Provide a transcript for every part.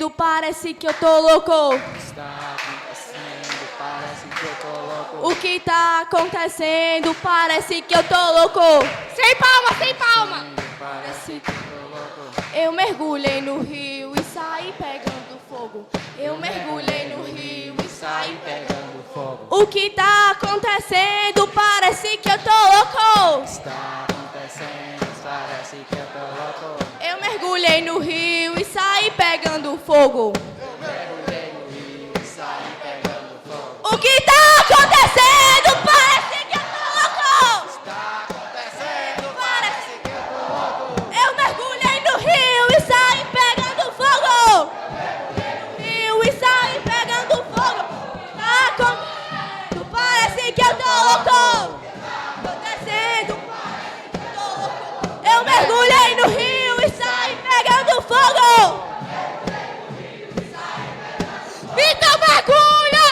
acontecendo, parece que eu tô louco. Está acontecendo, parece que eu tô louco. O que tá acontecendo, parece que eu tô louco. Sem palma, sem palma. Parece que eu tô louco. Eu mergulhei no rio e saí pegando fogo. Eu mergulhei no rio e saí pegando fogo. O que tá acontecendo, parece que eu tô louco. Está acontecendo, parece que eu tô louco. Eu mergulhei no rio e saí pegando fogo. Eu mergulhei no rio e saí pegando fogo. O que tá acontecendo, parece que eu tô louco. Está acontecendo, parece que eu tô louco. Eu mergulhei no rio e saí pegando fogo. Rio e saí pegando fogo. Tá acontecendo, parece que eu tô louco. Acontecendo, parece que eu tô louco. Eu mergulhei no rio e saí pegando fogo. Vitor mergulha.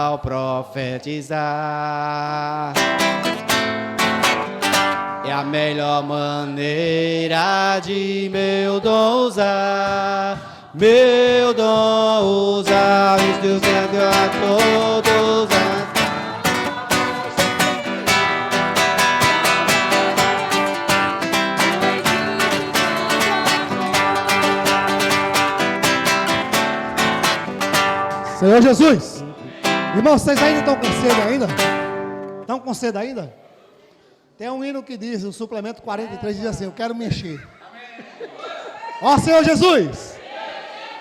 ao profetizar. É a melhor maneira de meu dom usar, meu dom usar, instrumento a todos. Senhor Jesus, irmãos, vocês ainda estão com sede ainda? Estão com sede ainda? Tem um hino que diz, o suplemento 43 diz assim, eu quero me encher. Ó Senhor Jesus,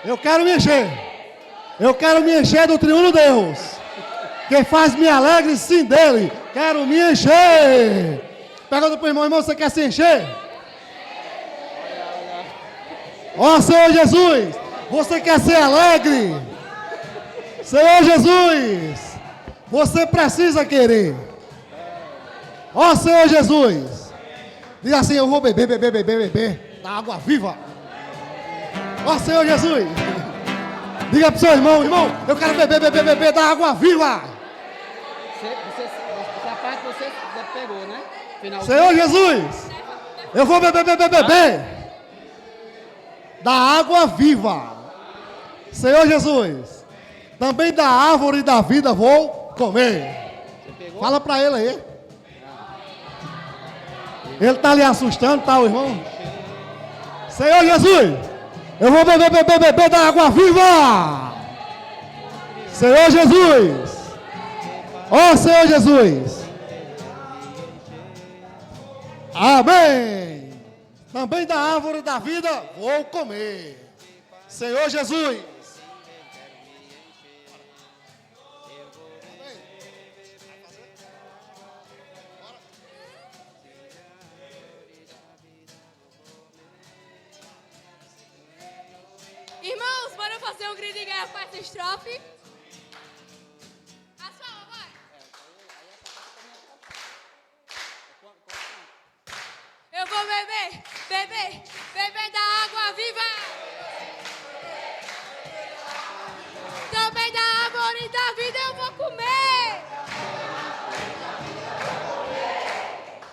eu quero me encher. Eu quero me encher do triuno Deus, que faz-me alegre sim dele. Quero me encher. Pergunta para o irmão, irmão, você quer se encher? Ó Senhor Jesus, você quer ser alegre? Senhor Jesus, você precisa querer. Ó Senhor Jesus, diz assim, eu vou beber da água viva. Ó Senhor Jesus, diga para o seu irmão, irmão, eu quero beber da água viva. Essa parte você pegou, né? Finalzinho. Senhor Jesus, eu vou beber da água viva. Senhor Jesus, também da árvore da vida vou comer. Fala para ele aí. Ele está lhe assustando, tá, o irmão? Senhor Jesus, eu vou beber da água viva. Senhor Jesus, ó Senhor Jesus. Amém. Também da árvore da vida vou comer. Senhor Jesus. Irmãos, bora fazer um grito de guerra para essa estrofe? A sua, vai. Eu vou beber da água viva. Também da árvore da vida eu vou comer.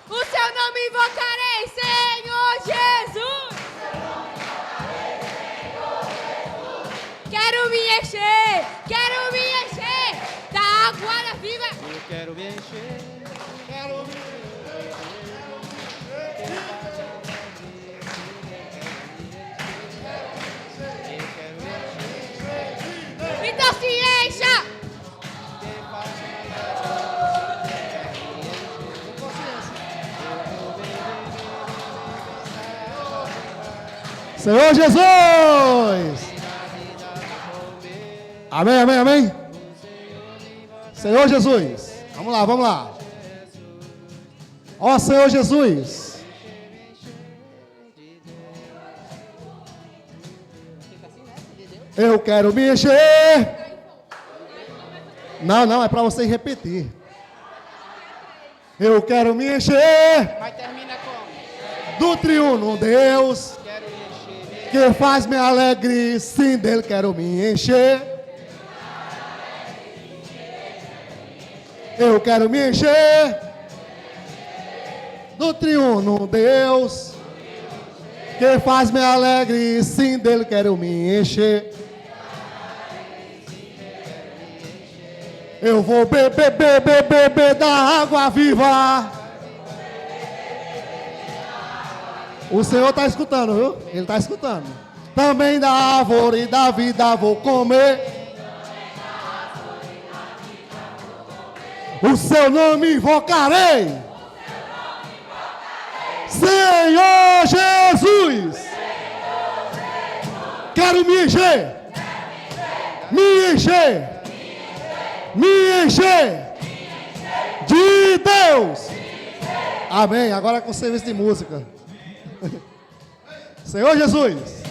O seu nome invocarei, Senhor Jesus. Quero me encher da água da vida. Eu quero me encher. Então se encha. Senhor Jesus. Amém, amém, amém. Senhor Jesus. Vamos lá. Ó Senhor Jesus. Eu quero me encher. Não, é para vocês repetir. Eu quero me encher Mas termina como? do triuno Deus, Quero me encher. que faz-me alegre, sim dele quero me encher. Eu quero me encher do triuno Deus, que faz-me alegre, sim dele quero me encher. Eu vou beber da água viva. O Senhor está escutando, viu? Ele está escutando. Também da árvore da vida vou comer. O seu nome invocarei. Senhor Jesus. Quero me encher. Me encher de Deus. Amém. Agora é com serviço de música. Senhor Jesus.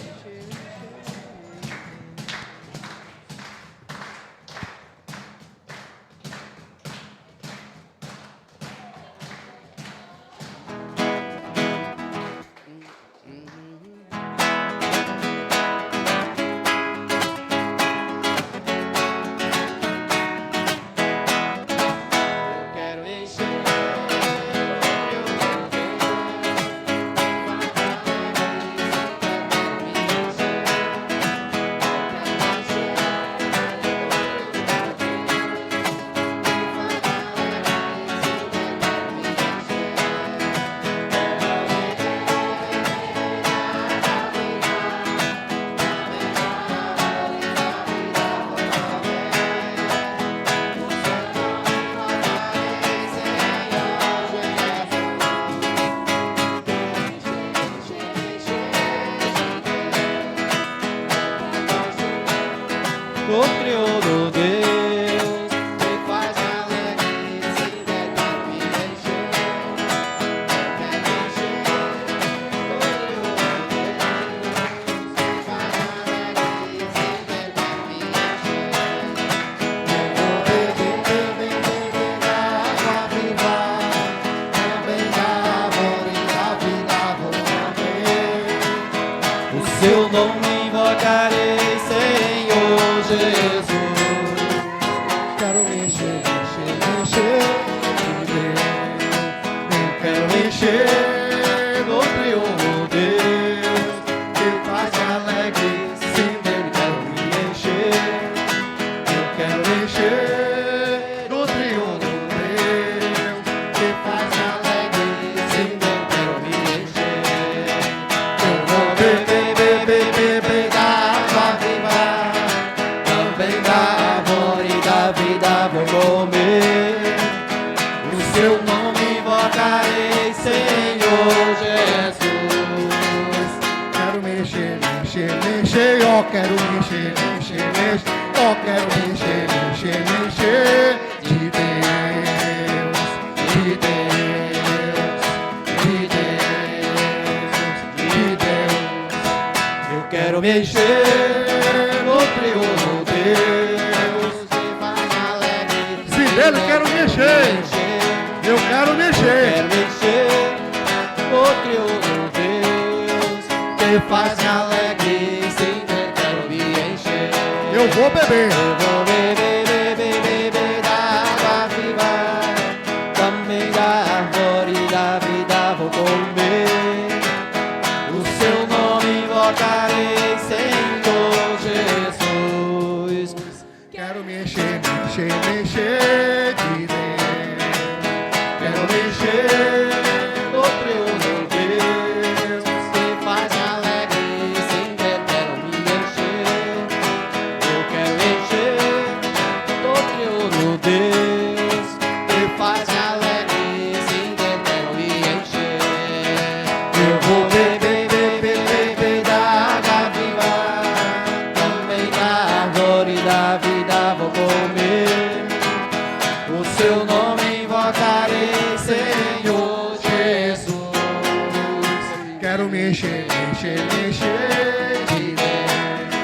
ó, quero me encher, me encher, me encher. Ó, quero me encher, me encher, me encher de Deus, de Deus, de Deus, de Deus. Eu quero me encher no Crioulo Deus. Se dele quero me encher, eu quero me encher. Quero me encher no Crioulo Deus, que faz me alegre, sim, eu quero me encher. Eu vou beber. Eu vou beber, beber, beber da água viva, também da árvore da vida vou comer. O seu nome invocarei, Senhor Jesus. Quero me encher, me encher, me encher de Deus. Quero me encher no Crioulo Deus, que faz me alegre, sim, eu quero me encher. Eu quero encher no Crioulo Deus, que faz me alegre, sim, eu quero me encher. Eu vou beber, beber, beber da água viva, também da árvore da vida vou comer. O seu nome invocarei, Senhor Jesus. Quero me encher, me encher, me encher de Deus.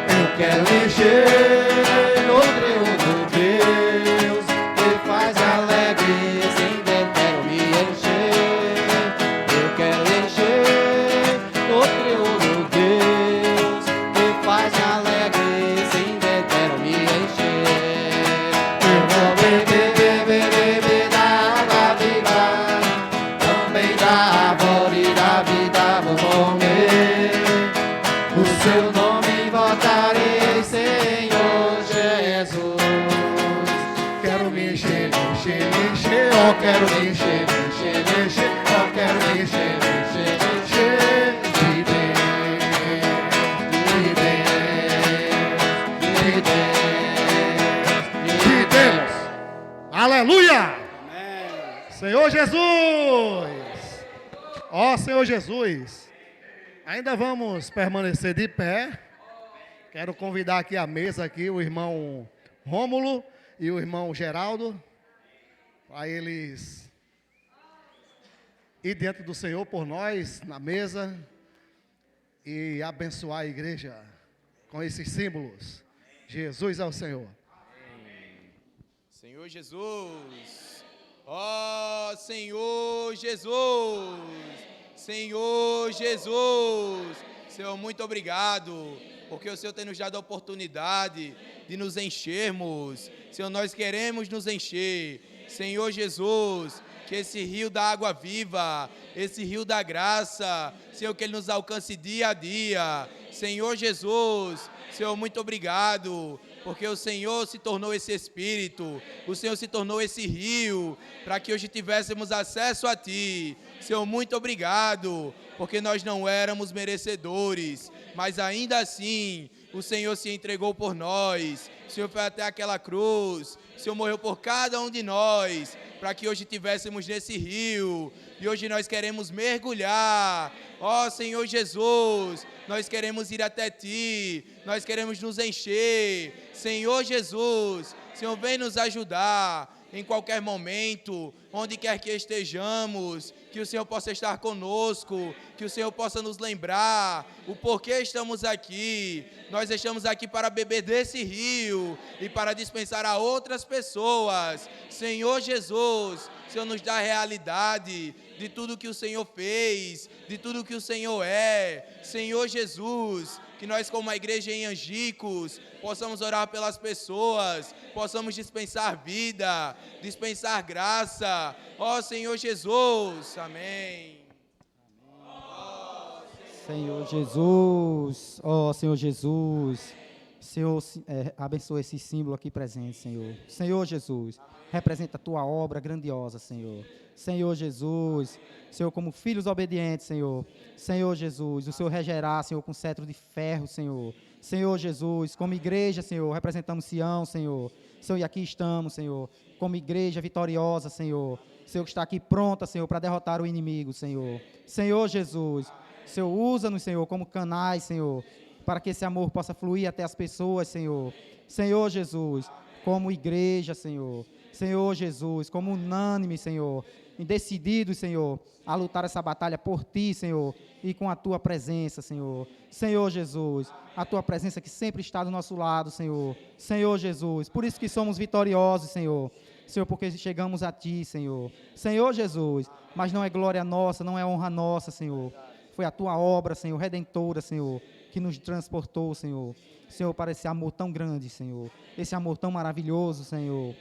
Eu quero me encher no Crioulo Deus, que faz alegre, sim, eu quero me encher. Eu quero encher no Crioulo Deus, que faz alegre, sim, eu quero me encher. Eu vou beber, beber, beber da água viva, também da árvore da vida vou comer. O seu nome invocarei, Senhor Jesus. Quero me encher, me encher, me encher. Ó, quero me encher, me encher, me encher. Ó, quero me encher, me encher, me encher de Deus, de Deus, de Deus. Aleluia! Senhor Jesus! Ó Senhor Jesus! Ainda vamos permanecer de pé. Quero convidar aqui à mesa aqui o irmão Rômulo e o irmão Geraldo, para eles ir diante do Senhor por nós, na mesa, e abençoar a igreja com esses símbolos. Jesus é o Senhor. Senhor Jesus, ó Senhor Jesus, Senhor Jesus, Senhor, muito obrigado, porque o Senhor tem nos dado a oportunidade de nos enchermos. Senhor, nós queremos nos encher. Senhor Jesus, que esse rio da água viva, esse rio da graça, Senhor, que ele nos alcance dia a dia. Senhor Jesus, Senhor, muito obrigado, porque o Senhor se tornou esse Espírito, o Senhor se tornou esse rio, para que hoje tivéssemos acesso a Ti. Senhor, muito obrigado, porque nós não éramos merecedores, mas ainda assim, o Senhor se entregou por nós, o Senhor foi até aquela cruz, o Senhor morreu por cada um de nós, para que hoje tivéssemos nesse rio, e hoje nós queremos mergulhar. Ó Senhor Jesus, nós queremos ir até Ti, nós queremos nos encher. Senhor Jesus, Senhor, vem nos ajudar em qualquer momento, onde quer que estejamos, que o Senhor possa estar conosco, que o Senhor possa nos lembrar o porquê estamos aqui. Nós estamos aqui para beber desse rio e para dispensar a outras pessoas. Senhor Jesus, Senhor, nos dá a realidade de tudo que o Senhor fez, de tudo que o Senhor é. Senhor Jesus, que nós como a igreja em Angicos possamos orar pelas pessoas, possamos dispensar vida, dispensar graça. Ó Senhor Jesus, amém. Senhor Jesus, ó Senhor Jesus, Senhor, abençoa esse símbolo aqui presente, Senhor. Senhor Jesus, representa a Tua obra grandiosa, Senhor. Senhor Jesus, Senhor, como filhos obedientes, Senhor. Senhor Jesus, o Senhor regerá, Senhor, com cetro de ferro, Senhor. Senhor Jesus, como igreja, Senhor, representamos Sião, Senhor. Senhor, e aqui estamos, Senhor, como igreja vitoriosa, Senhor. Senhor, que está aqui pronta, Senhor, para derrotar o inimigo, Senhor. Senhor Jesus, Senhor, usa-nos, Senhor, como canais, Senhor, para que esse amor possa fluir até as pessoas, Senhor. Senhor Jesus, como igreja, Senhor. Senhor Jesus, como unânime, Senhor, e decididos, Senhor, a lutar essa batalha por Ti, Senhor, e com a Tua presença, Senhor. Senhor Jesus, a Tua presença que sempre está do nosso lado, Senhor. Senhor Jesus, por isso que somos vitoriosos, Senhor. Senhor, porque chegamos a Ti, Senhor. Senhor Jesus, mas não é glória nossa, não é honra nossa, Senhor. Foi a Tua obra, Senhor, redentora, Senhor, que nos transportou, Senhor. Senhor, para esse amor tão grande, Senhor. Esse amor tão maravilhoso, Senhor.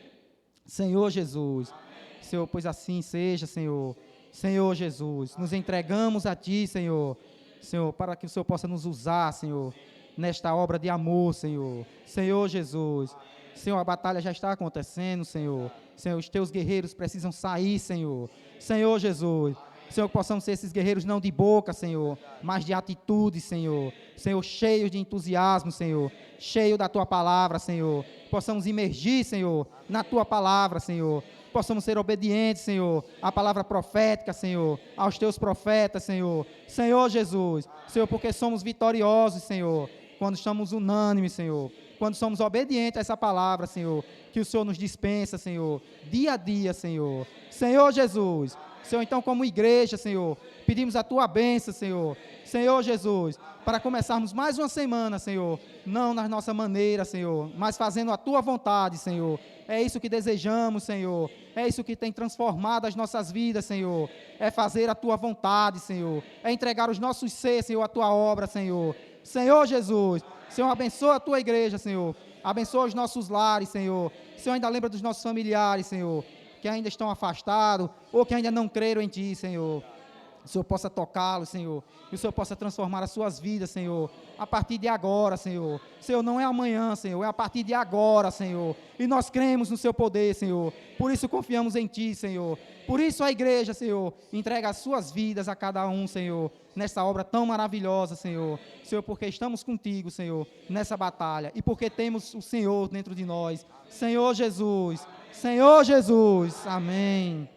Senhor Jesus, Senhor, pois assim seja, Senhor. Senhor Jesus, nos entregamos a Ti, Senhor. Senhor, para que o Senhor possa nos usar, Senhor, nesta obra de amor, Senhor. Senhor Jesus, Senhor, a batalha já está acontecendo, Senhor. Senhor, os Teus guerreiros precisam sair, Senhor. Senhor Jesus, Senhor, que possamos ser esses guerreiros não de boca, Senhor, mas de atitude, Senhor. Senhor, cheios de entusiasmo, Senhor, cheio da Tua palavra, Senhor. Possamos imergir, Senhor, na Tua palavra, Senhor. Possamos ser obedientes, Senhor, à palavra profética, Senhor, aos Teus profetas, Senhor. Senhor Jesus, Senhor, porque somos vitoriosos, Senhor, quando estamos unânimes, Senhor. Quando somos obedientes a essa palavra, Senhor, que o Senhor nos dispensa, Senhor, dia a dia, Senhor. Senhor Jesus, Senhor, então como igreja, Senhor, pedimos a Tua bênção, Senhor. Senhor Jesus, para começarmos mais uma semana, Senhor, não na nossa maneira, Senhor, mas fazendo a Tua vontade, Senhor. É isso que desejamos, Senhor. É isso que tem transformado as nossas vidas, Senhor. É fazer a Tua vontade, Senhor. É entregar os nossos seres, Senhor, à Tua obra, Senhor. Senhor Jesus, Senhor, abençoa a Tua igreja, Senhor. Abençoa os nossos lares, Senhor. Senhor, ainda lembra dos nossos familiares, Senhor, que ainda estão afastados ou que ainda não creram em Ti, Senhor. O Senhor possa tocá-los, Senhor, e o Senhor possa transformar as suas vidas, Senhor, a partir de agora, Senhor. Senhor, não é amanhã, Senhor, é a partir de agora, Senhor, e nós cremos no Seu poder, Senhor, por isso confiamos em Ti, Senhor. Por isso a igreja, Senhor, entrega as suas vidas a cada um, Senhor, nessa obra tão maravilhosa, Senhor. Senhor, porque estamos contigo, Senhor, nessa batalha, e porque temos o Senhor dentro de nós. Senhor Jesus, Senhor Jesus, amém.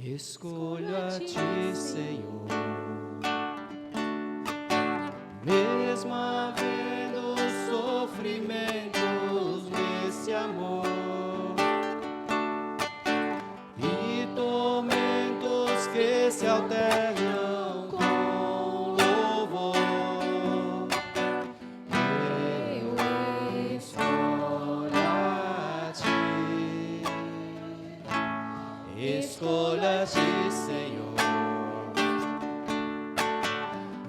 Escolho a Ti, Senhor, mesmo havendo sofrimentos nesse amor e tormentos que se alternam com louvor. Eu escolho a Ti, escolho a Ti, Senhor,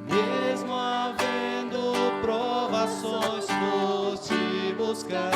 mesmo havendo provações por Te buscar.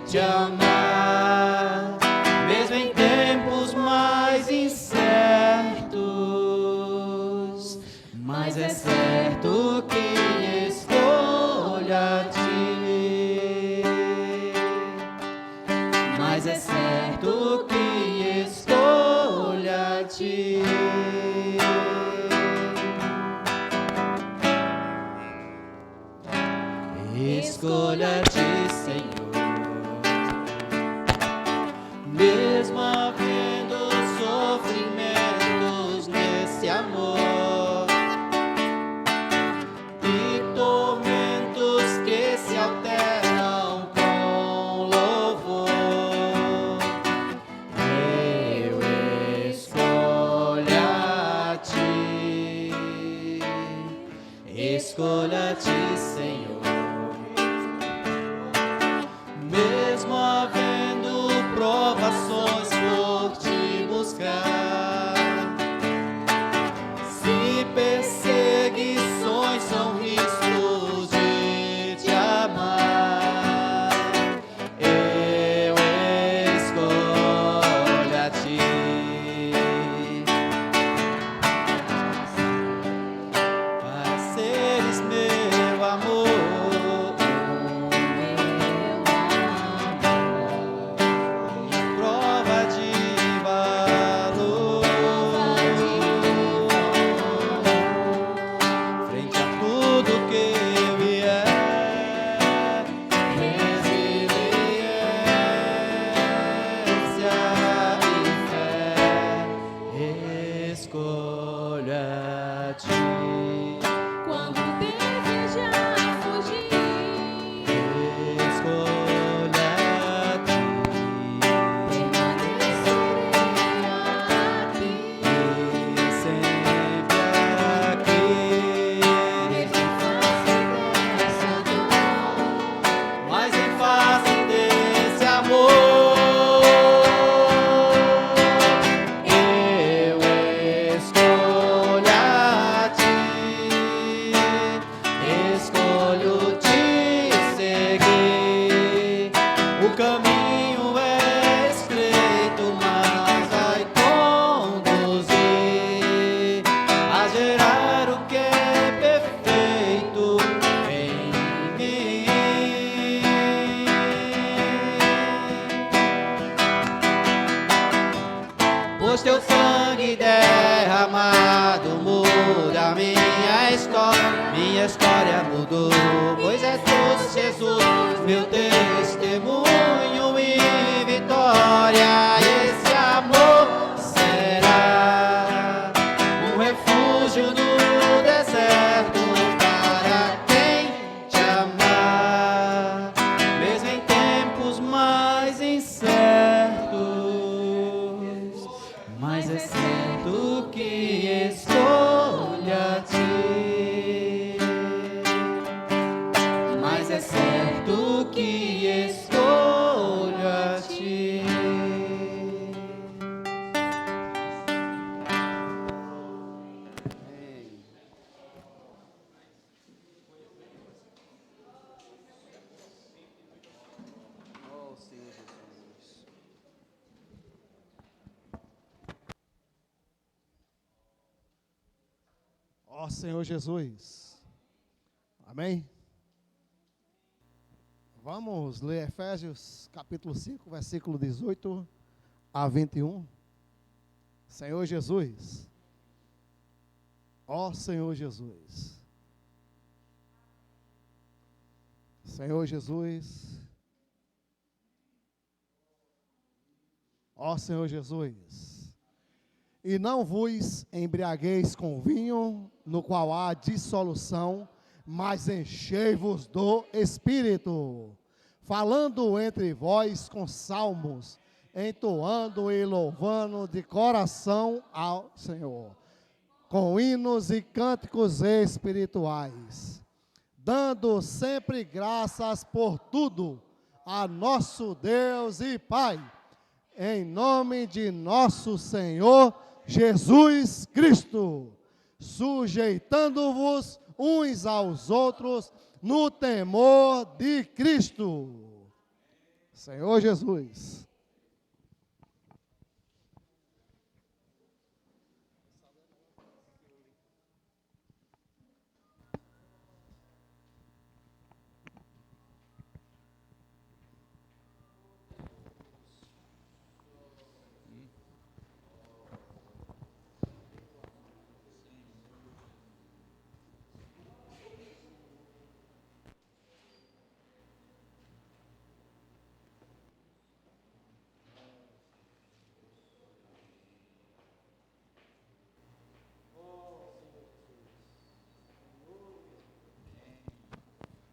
te amar, mesmo em tempos mais incertos, mas é certo que escolho a ti, mas é certo que escolho a ti. Escolha ti, Senhor, mesmo havendo sofrimentos nesse amor e tormentos que se alteram com louvor, eu escolho a ti, escolho a ti, Senhor. Mesmo havendo provações por te buscar, se perseguições são riscos de te amar, eu escolho a ti. Para seres meu amor, Quando desejar fugir, pois teu sangue derramado muda minha história mudou, pois é tu, Jesus, meu testemunho e vitória. Esse amor será um refúgio no deserto para quem te amar, mesmo em tempos mais incertos, mas é certo que escolha a ti, mas é certo que escolho a ti. Oh, Senhor Jesus. Ó Senhor Jesus. Amém? Vamos ler Efésios capítulo 5, versículo 18 a 21. Senhor Jesus. Ó Senhor Jesus. Senhor Jesus. Ó Senhor Jesus. E não vos embriagueis com vinho, no qual há dissolução, mas enchei-vos do Espírito, falando entre vós com salmos, entoando e louvando de coração ao Senhor, com hinos e cânticos espirituais, dando sempre graças por tudo a nosso Deus e Pai, em nome de nosso Senhor Jesus Cristo, sujeitando-vos uns aos outros no temor de Cristo. Senhor Jesus.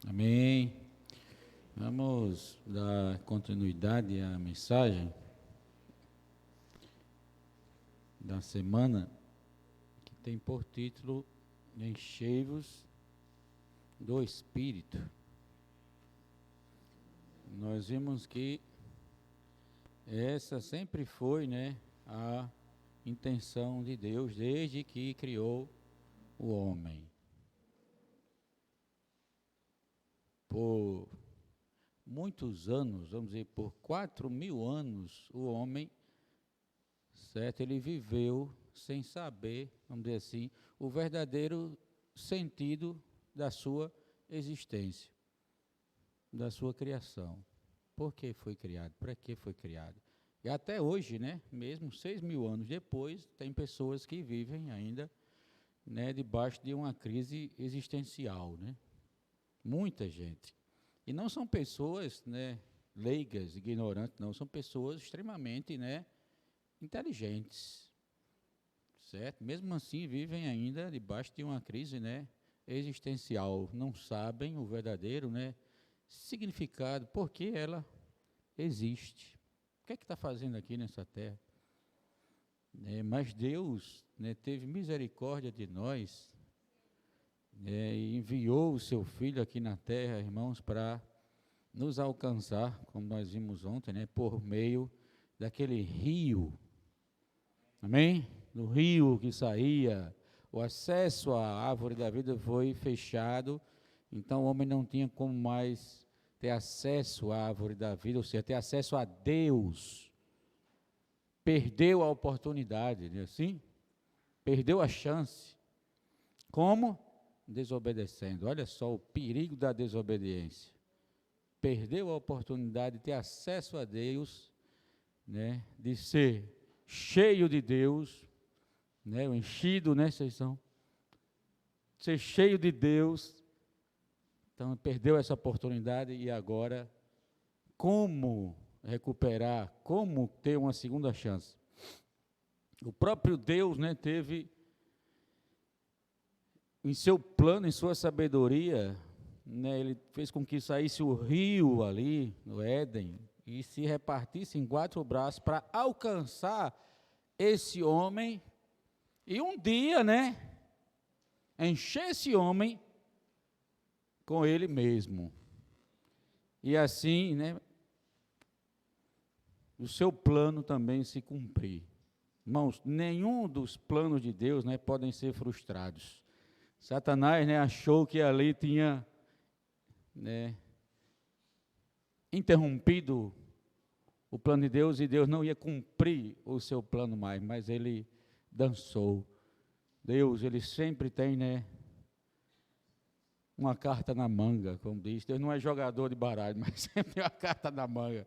Amém. Vamos dar continuidade à mensagem da semana, que tem por título Enchei-vos do Espírito. Nós vimos que essa sempre foi, a intenção de Deus desde que criou o homem. Por muitos anos, vamos dizer, por 4.000 anos, o homem, certo, ele viveu sem saber, vamos dizer assim, o verdadeiro sentido da sua existência, da sua criação. Por que foi criado? Para que foi criado? E até hoje, mesmo 6.000 anos depois, tem pessoas que vivem ainda, debaixo de uma crise existencial, Muita gente. E não são pessoas, leigas, ignorantes, não. São pessoas extremamente, inteligentes. Certo? Mesmo assim, vivem ainda debaixo de uma crise, existencial. Não sabem o verdadeiro, significado, por que ela existe. O que é que está fazendo aqui nessa terra? Mas Deus, teve misericórdia de nós, e enviou o seu Filho aqui na terra, irmãos, para nos alcançar, como nós vimos ontem, por meio daquele rio, amém? Do rio que saía, o acesso à árvore da vida foi fechado, então o homem não tinha como mais ter acesso à árvore da vida, ou seja, ter acesso a Deus. Perdeu a oportunidade, não é assim? Perdeu a chance. Como? Desobedecendo. Olha só o perigo da desobediência. Perdeu a oportunidade de ter acesso a Deus, de ser cheio de Deus, o enchido, vocês são, ser cheio de Deus. Então perdeu essa oportunidade e agora como recuperar, como ter uma segunda chance? O próprio Deus, teve em seu plano, em sua sabedoria, ele fez com que saísse o rio ali no Éden e se repartisse em 4 braços para alcançar esse homem e um dia, encher esse homem com ele mesmo. E assim, o seu plano também se cumprir. Irmãos, nenhum dos planos de Deus, podem ser frustrados. Satanás, achou que ali tinha, interrompido o plano de Deus e Deus não ia cumprir o seu plano mais, mas ele dançou. Deus, ele sempre tem, uma carta na manga, como diz. Deus não é jogador de baralho, mas sempre tem uma carta na manga.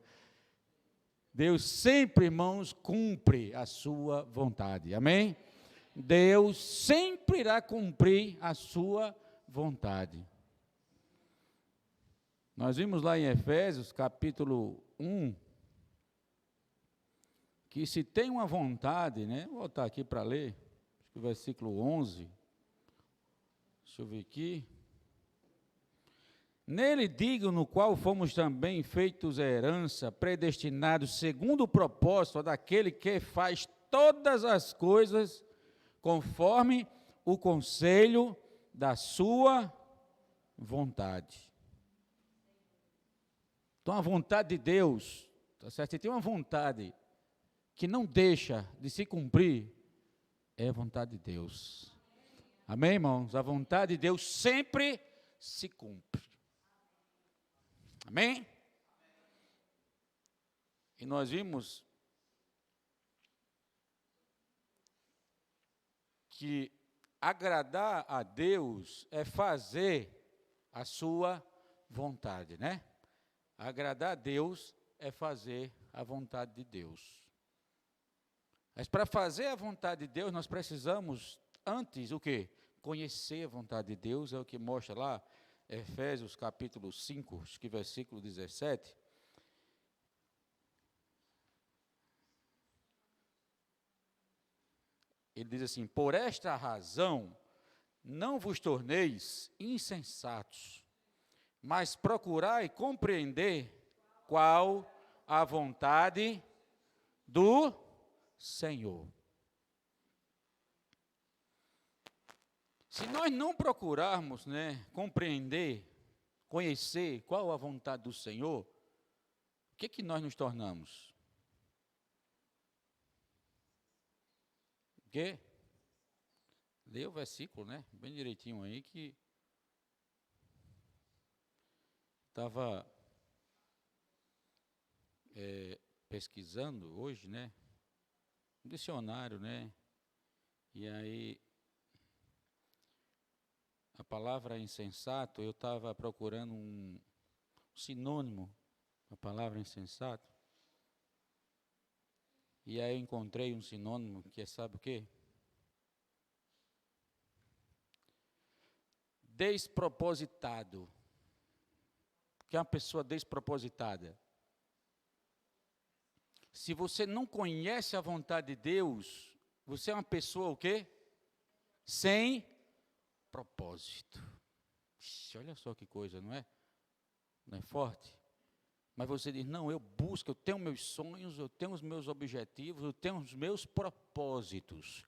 Deus sempre, irmãos, cumpre a sua vontade. Amém? Deus sempre irá cumprir a sua vontade. Nós vimos lá em Efésios, capítulo 1, que se tem uma vontade, vou voltar aqui para ler, acho que o versículo 11, deixa eu ver aqui. Nele digo, no qual fomos também feitos herança, predestinados segundo o propósito daquele que faz todas as coisas conforme o conselho da sua vontade. Então a vontade de Deus, tá certo? Se tem uma vontade que não deixa de se cumprir, é a vontade de Deus. Amém, irmãos? A vontade de Deus sempre se cumpre. Amém? E nós vimos que agradar a Deus é fazer a sua vontade, né? Agradar a Deus é fazer a vontade de Deus. Mas para fazer a vontade de Deus, nós precisamos, antes, o quê? Conhecer a vontade de Deus, é o que mostra lá, Efésios capítulo 5, acho que versículo 17. Ele diz assim: por esta razão, não vos torneis insensatos, mas procurai compreender qual a vontade do Senhor. Se nós não procurarmos, né, compreender, conhecer qual a vontade do Senhor, o que nós nos tornamos? O quê? Lê o versículo, né? Bem direitinho aí, que estava pesquisando hoje, né? Um dicionário, né? E aí, a palavra insensato, eu estava procurando um sinônimo da palavra insensato. E aí eu encontrei um sinônimo que é, sabe o quê? Despropositado. O que é uma pessoa despropositada? Se você não conhece a vontade de Deus, você é uma pessoa o quê? Sem propósito. Ixi, olha só que coisa, não é? Não é forte? Mas você diz, não, eu busco, eu tenho meus sonhos, eu tenho os meus objetivos, eu tenho os meus propósitos.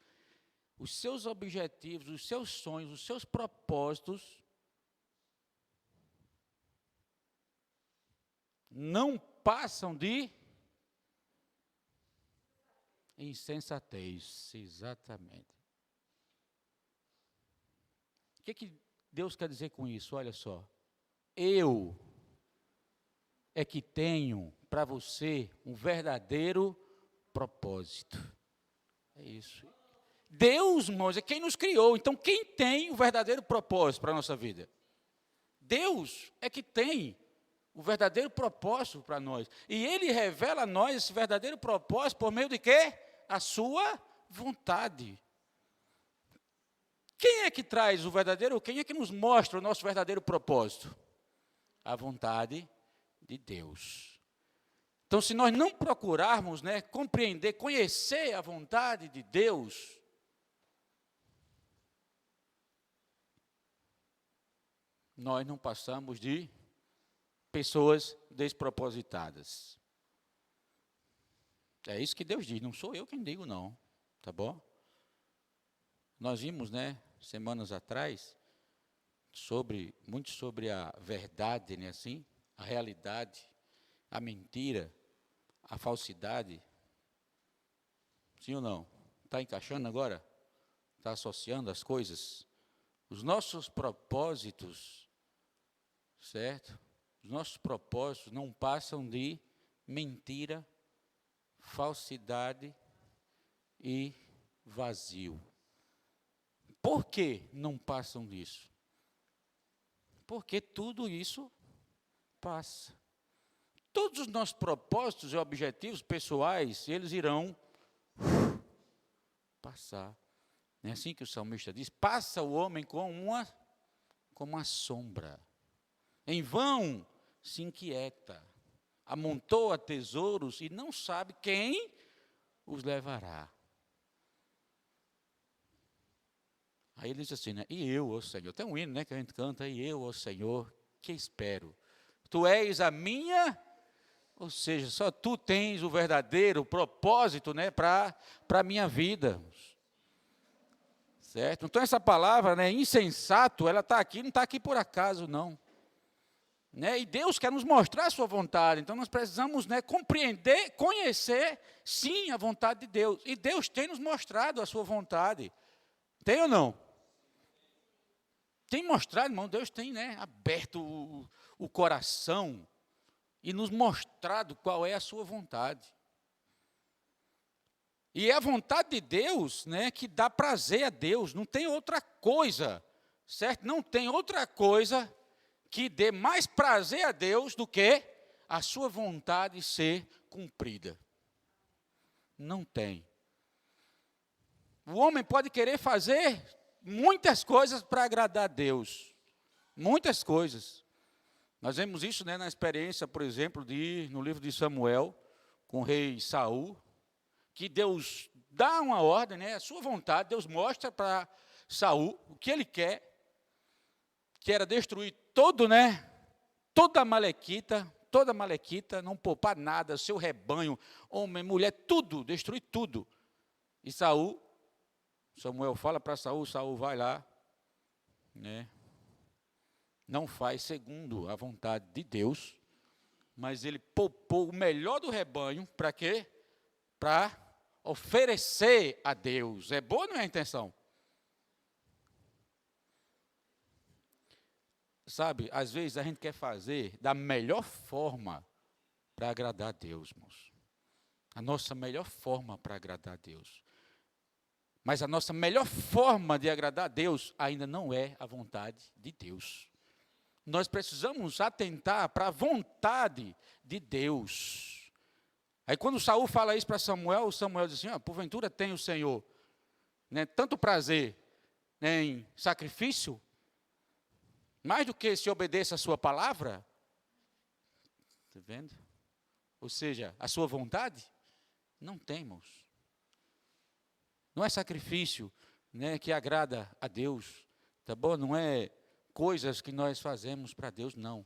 Os seus objetivos, os seus sonhos, os seus propósitos não passam de insensatez, exatamente. O que Deus quer dizer com isso? Olha só, eu é que tenho para você um verdadeiro propósito. É isso. Deus, irmãos, é quem nos criou. Então, quem tem o verdadeiro propósito para a nossa vida? Deus é que tem o verdadeiro propósito para nós. E Ele revela a nós esse verdadeiro propósito por meio de quê? A sua vontade. Quem é que traz o verdadeiro, quem é que nos mostra o nosso verdadeiro propósito? A vontade de Deus. Então, se nós não procurarmos, né, compreender, conhecer a vontade de Deus, nós não passamos de pessoas despropositadas. É isso que Deus diz, não sou eu quem digo não, tá bom? Nós vimos, né, semanas atrás, muito sobre a verdade, né, assim, a realidade, a mentira, a falsidade. Sim ou não? Está encaixando agora? Está associando as coisas? Os nossos propósitos, certo? Os nossos propósitos não passam de mentira, falsidade e vazio. Por que não passam disso? Porque tudo isso passa. Todos os nossos propósitos e objetivos pessoais, eles irão passar. Não é assim que o salmista diz? Passa o homem como uma sombra. Em vão se inquieta. Amontoa tesouros e não sabe quem os levará. Aí ele diz assim, né? E eu, ó Senhor, tem um hino, né, que a gente canta, e eu, ó Senhor, que espero. Tu és a minha, ou seja, só tu tens o verdadeiro propósito, né, para a minha vida. Certo? Então essa palavra, né, insensato, ela está aqui, não está aqui por acaso, não. Né? E Deus quer nos mostrar a sua vontade, então nós precisamos, né, compreender, conhecer, sim, a vontade de Deus. E Deus tem nos mostrado a sua vontade. Tem ou não? Tem mostrado, irmão, Deus tem, né, aberto o coração, e nos mostrado qual é a sua vontade. E é a vontade de Deus, né, que dá prazer a Deus, não tem outra coisa, certo? Não tem outra coisa que dê mais prazer a Deus do que a sua vontade ser cumprida. Não tem. O homem pode querer fazer muitas coisas para agradar a Deus. Muitas coisas. Nós vemos isso, né, na experiência, por exemplo, no livro de Samuel, com o rei Saul, que Deus dá uma ordem, né, a sua vontade, Deus mostra para Saul o que ele quer, que era destruir toda a Amalequita, não poupar nada, seu rebanho, homem, mulher, tudo, destruir tudo. E Samuel fala para Saul vai lá, né? Não faz segundo a vontade de Deus, mas ele poupou o melhor do rebanho, para quê? Para oferecer a Deus. É boa ou não é a intenção? Sabe, às vezes a gente quer fazer da melhor forma para agradar a Deus, irmãos. A nossa melhor forma para agradar a Deus. Mas a nossa melhor forma de agradar a Deus ainda não é a vontade de Deus. Nós precisamos atentar para a vontade de Deus. Aí quando Saul fala isso para Samuel, Samuel diz assim, porventura tem o Senhor, né, tanto prazer, né, em sacrifício, mais do que se obedeça a sua palavra. Está vendo? Ou seja, a sua vontade, não tem, irmãos. Não é sacrifício, né, que agrada a Deus, tá bom? Não é coisas que nós fazemos para Deus, não.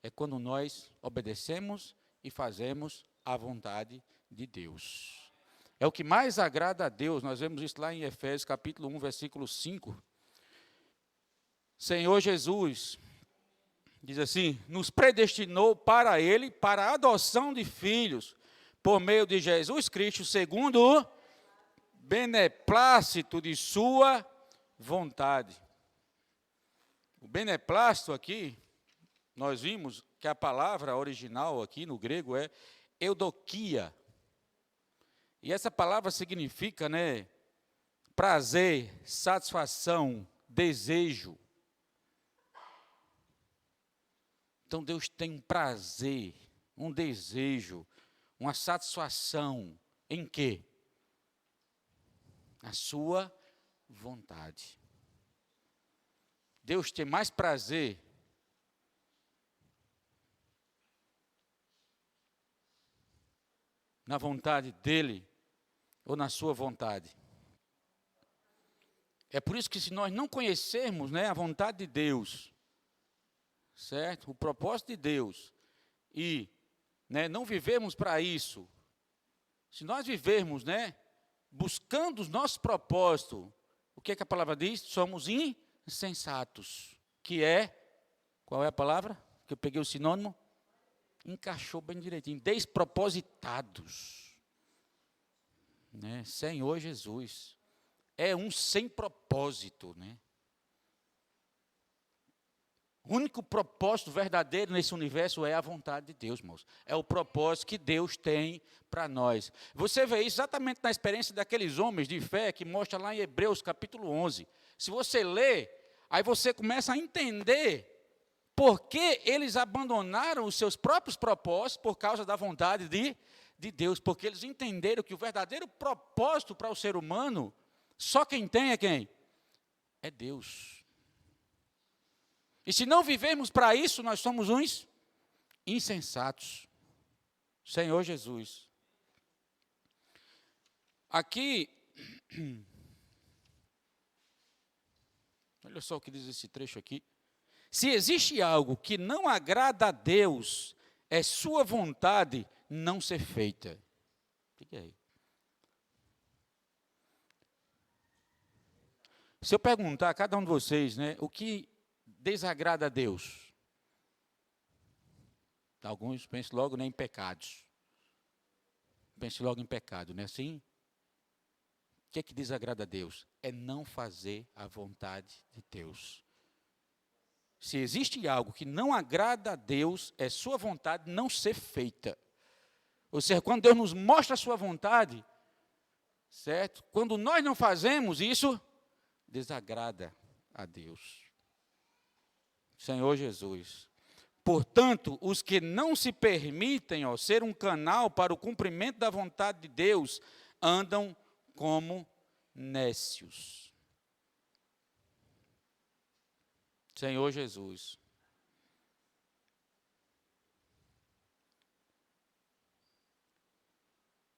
É quando nós obedecemos e fazemos a vontade de Deus. É o que mais agrada a Deus. Nós vemos isso lá em Efésios capítulo 1, versículo 5. Senhor Jesus, diz assim, nos predestinou para Ele, para a adoção de filhos, por meio de Jesus Cristo, segundo o beneplácito de sua vontade. O beneplácito aqui, nós vimos que a palavra original aqui no grego é eudokia. E essa palavra significa, né, prazer, satisfação, desejo. Então Deus tem um prazer, um desejo, uma satisfação em quê? A sua vontade. Deus tem mais prazer na vontade dele ou na sua vontade. É por isso que se nós não conhecermos, né, a vontade de Deus, certo? O propósito de Deus, e, né, não vivermos para isso, se nós vivermos, né, buscando os nossos propósitos, o que é que a palavra diz? Somos insensatos, que é, qual é a palavra? Que eu peguei o sinônimo? Encaixou bem direitinho, despropositados, né? Senhor Jesus, é um sem propósito, né? O único propósito verdadeiro nesse universo é a vontade de Deus, irmãos. É o propósito que Deus tem para nós. Você vê isso exatamente na experiência daqueles homens de fé que mostra lá em Hebreus capítulo 11. Se você lê, aí você começa a entender por que eles abandonaram os seus próprios propósitos por causa da vontade de Deus. Porque eles entenderam que o verdadeiro propósito para o ser humano, só quem tem é quem? É Deus. E se não vivermos para isso, nós somos uns insensatos. Senhor Jesus. Aqui, olha só o que diz esse trecho aqui. Se existe algo que não agrada a Deus, é sua vontade não ser feita. Fique aí. Se eu perguntar a cada um de vocês, né, o que desagrada a Deus? Alguns pensam logo, né, em pecados. Pensam logo em pecado, não é assim? O que é que desagrada a Deus? É não fazer a vontade de Deus. Se existe algo que não agrada a Deus, é sua vontade não ser feita. Ou seja, quando Deus nos mostra a sua vontade, certo? Quando nós não fazemos isso, desagrada a Deus. Senhor Jesus. Portanto, os que não se permitem ser um canal para o cumprimento da vontade de Deus, andam como nécios. Senhor Jesus.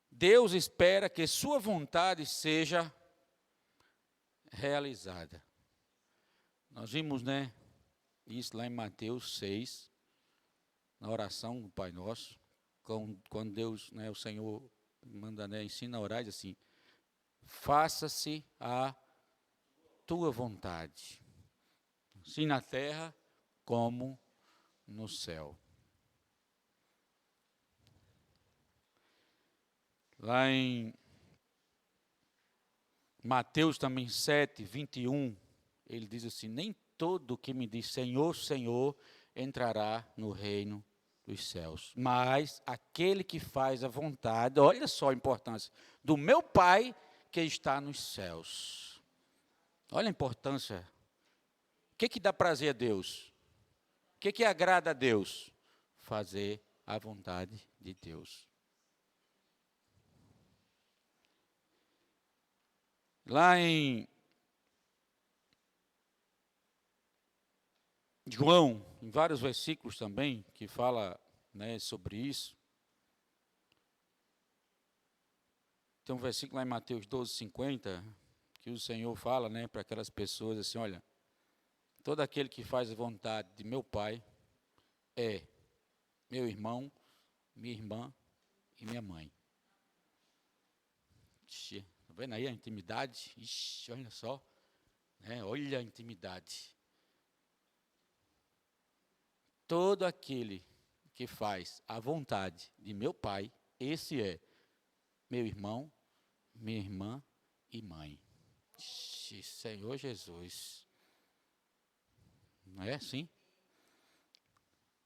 Deus espera que sua vontade seja realizada. Nós vimos, isso lá em Mateus 6, na oração do Pai Nosso, quando Deus, o Senhor manda, ensina a orar, diz assim: faça-se a tua vontade, assim na terra como no céu. Lá em Mateus também 7, 21, ele diz assim: nem todo que me diz Senhor, Senhor, entrará no reino dos céus, mas aquele que faz a vontade, olha só a importância, do meu Pai que está nos céus. Olha a importância. O que dá prazer a Deus? O que agrada a Deus? Fazer a vontade de Deus. Lá em João, em vários versículos também, que fala sobre isso. Tem um versículo lá em Mateus 12, 50, que o Senhor fala para aquelas pessoas assim: olha, todo aquele que faz a vontade de meu Pai é meu irmão, minha irmã e minha mãe. Está vendo aí a intimidade? Ixi, olha só, olha a intimidade. Todo aquele que faz a vontade de meu Pai, esse é meu irmão, minha irmã e mãe. Ixi, Senhor Jesus. Não é assim?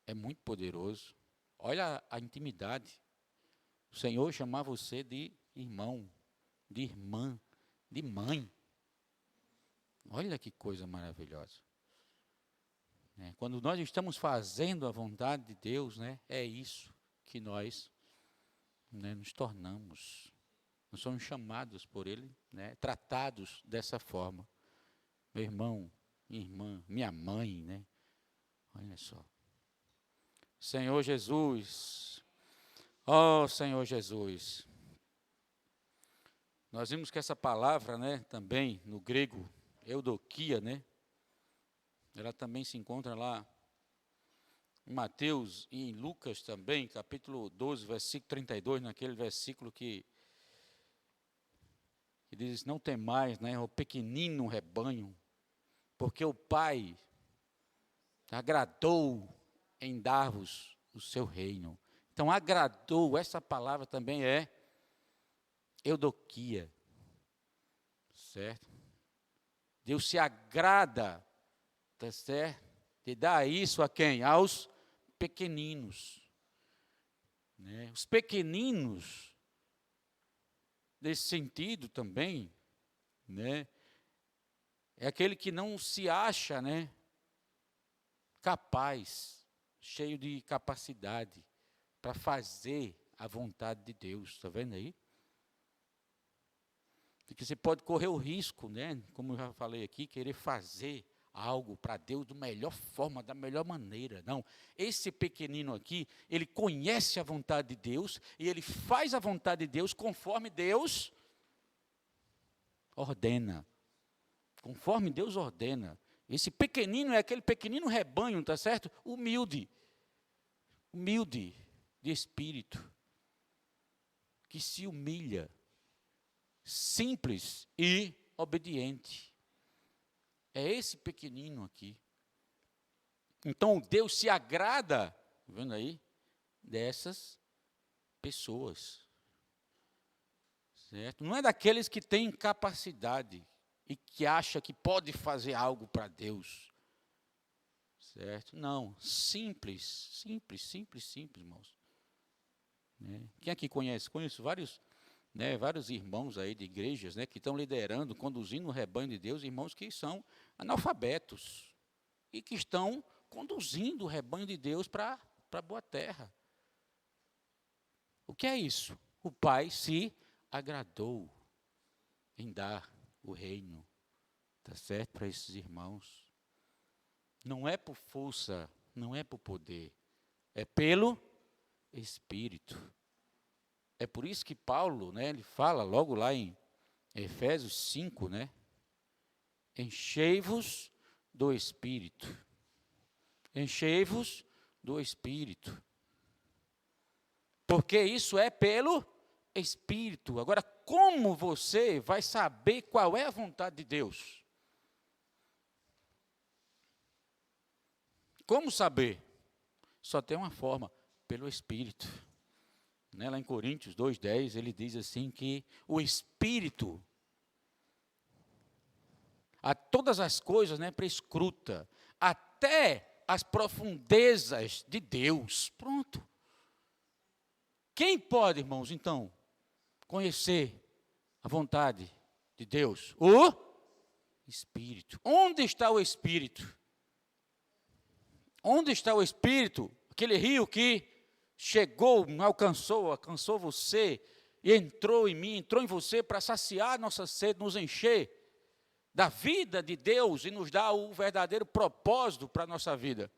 É muito poderoso. Olha a intimidade. O Senhor chamar você de irmão, de irmã, de mãe. Olha que coisa maravilhosa. Quando nós estamos fazendo a vontade de Deus, é isso que nós nos tornamos. Nós somos chamados por Ele, tratados dessa forma. Meu irmão, minha irmã, minha mãe, olha só. Senhor Jesus, ó Senhor Jesus. Nós vimos que essa palavra, também no grego, eudokia, ela também se encontra lá em Mateus e em Lucas também, capítulo 12, versículo 32, naquele versículo que diz: não temais, o pequenino rebanho, porque o Pai agradou em dar-vos o seu reino. Então, agradou, essa palavra também é eudokia, certo? Deus se agrada, tá certo? De dar isso a quem? Aos pequeninos. Os pequeninos, nesse sentido também, é aquele que não se acha, capaz, cheio de capacidade para fazer a vontade de Deus. Está vendo aí? Porque você pode correr o risco, como eu já falei aqui, querer fazer algo para Deus da melhor forma, da melhor maneira. Não, esse pequenino aqui, ele conhece a vontade de Deus e ele faz a vontade de Deus conforme Deus ordena. Conforme Deus ordena. Esse pequenino é aquele pequenino rebanho, tá certo? Humilde de espírito, que se humilha, simples e obediente. É esse pequenino aqui. Então Deus se agrada, tá vendo aí, dessas pessoas, certo? Não é daqueles que têm capacidade e que acha que pode fazer algo para Deus, Certo? Não, simples, irmãos. Né? Quem aqui conhece? Conheço vários, né, vários irmãos aí de igrejas, né, que estão liderando, conduzindo o rebanho de Deus, irmãos que são analfabetos e que estão conduzindo o rebanho de Deus para a boa terra. O que é isso? O Pai se agradou em dar o reino, tá certo, para esses irmãos. Não é por força, não é por poder, é pelo Espírito. É por isso que Paulo, né, ele fala logo lá em Efésios 5, né? Enchei-vos do Espírito. Enchei-vos do Espírito. Porque isso é pelo Espírito. Agora, como você vai saber qual é a vontade de Deus? Como saber? Só tem uma forma, pelo Espírito. Né, lá em Coríntios 2:10, ele diz assim que o Espírito a todas as coisas, né, prescruta, até as profundezas de Deus. Pronto. Quem pode, irmãos, então, conhecer a vontade de Deus? O Espírito. Onde está o Espírito? Onde está o Espírito? Aquele rio que chegou, alcançou você, e entrou em mim, entrou em você para saciar nossa sede, nos encher da vida de Deus e nos dar o verdadeiro propósito para a nossa vida.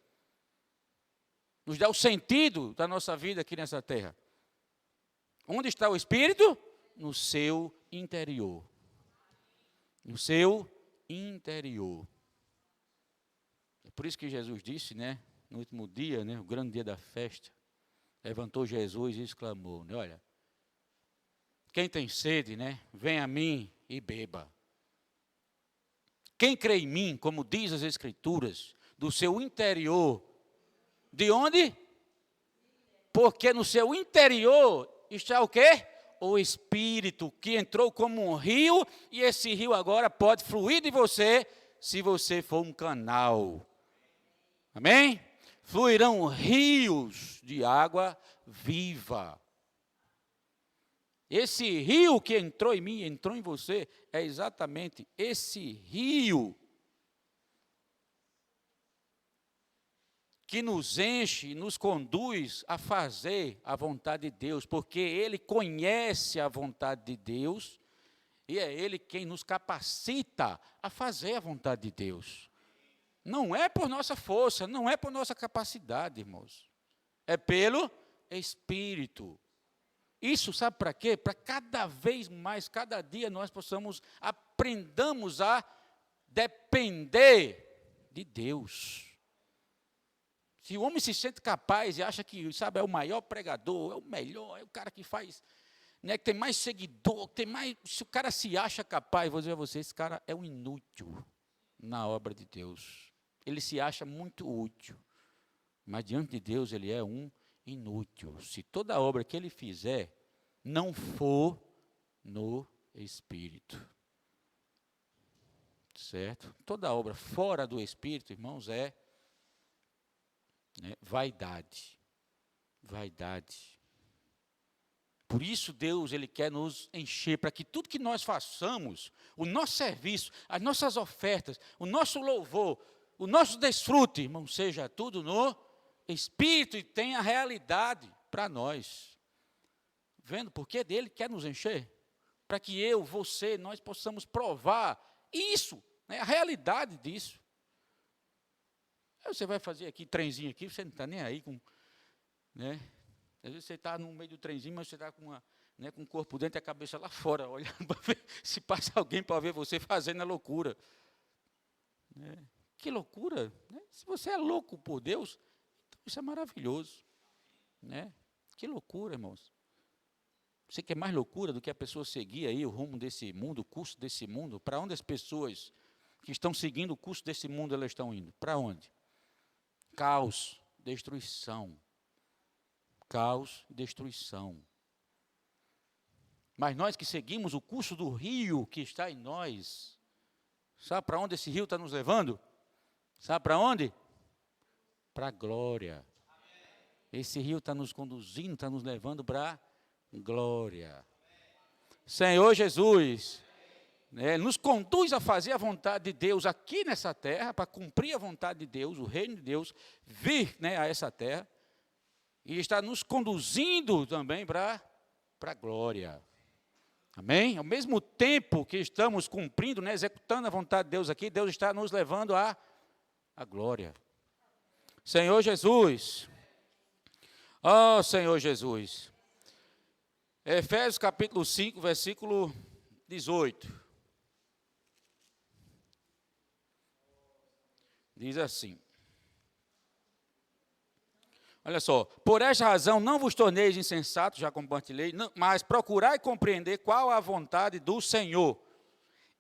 Nos dá o sentido da nossa vida aqui nessa terra. Onde está o Espírito? No seu interior. No seu interior. É por isso que Jesus disse, né, no último dia, né, o grande dia da festa, levantou Jesus e exclamou, né, olha, quem tem sede, né, vem a mim e beba. Quem crê em mim, como diz as Escrituras, do seu interior, de onde? Porque no seu interior está o quê? O Espírito, que entrou como um rio, e esse rio agora pode fluir de você, se você for um canal. Amém? Fluirão rios de água viva. Esse rio que entrou em mim, entrou em você, é exatamente esse rio que nos enche e nos conduz a fazer a vontade de Deus, porque Ele conhece a vontade de Deus e é Ele quem nos capacita a fazer a vontade de Deus. Não é por nossa força, não é por nossa capacidade, irmãos. É pelo Espírito. Isso sabe para quê? Para cada vez mais, cada dia nós aprendamos a depender de Deus. Se o homem se sente capaz e acha que, sabe, é o maior pregador, é o melhor, é o cara que faz, né, que tem mais seguidor, que tem mais, se o cara se acha capaz, vou dizer a você, esse cara é um inútil na obra de Deus. Ele se acha muito útil, mas diante de Deus ele é um inútil. Se toda a obra que ele fizer não for no Espírito. Certo? Toda obra fora do Espírito, irmãos, é, né, vaidade. Vaidade. Por isso Deus, Ele quer nos encher, para que tudo que nós façamos, o nosso serviço, as nossas ofertas, o nosso louvor, o nosso desfrute, irmão, seja tudo no Espírito e tenha realidade para nós. Vendo por que Ele quer nos encher? Para que eu, você, nós possamos provar isso, né, a realidade disso. Aí você vai fazer aqui, trenzinho aqui, você não está nem aí com, né? Às vezes você está no meio do trenzinho, mas você está com, né, com o corpo dentro e a cabeça lá fora, olhando para ver se passa alguém para ver você fazendo a loucura. Né? Que loucura! Né? Se você é louco por Deus, então isso é maravilhoso. Né? Que loucura, irmãos. Você quer mais loucura do que a pessoa seguir aí o rumo desse mundo, o curso desse mundo? Para onde as pessoas que estão seguindo o curso desse mundo, elas estão indo? Para onde? Caos, destruição. Caos e destruição. Mas nós que seguimos o curso do rio que está em nós, sabe para onde esse rio está nos levando? Sabe para onde? para a glória. Esse rio está nos conduzindo, está nos levando para a glória. Senhor Jesus, né, nos conduz a fazer a vontade de Deus aqui nessa terra, para cumprir a vontade de Deus, o reino de Deus, vir, né, a essa terra, e está nos conduzindo também para a glória. Amém? Ao mesmo tempo que estamos cumprindo, né, executando a vontade de Deus aqui, Deus está nos levando à glória. Senhor Jesus, ó Senhor Jesus, Efésios capítulo 5, versículo 18. Diz assim. Olha só, por esta razão não vos torneis insensatos, já compartilhei, mas procurai compreender qual a vontade do Senhor.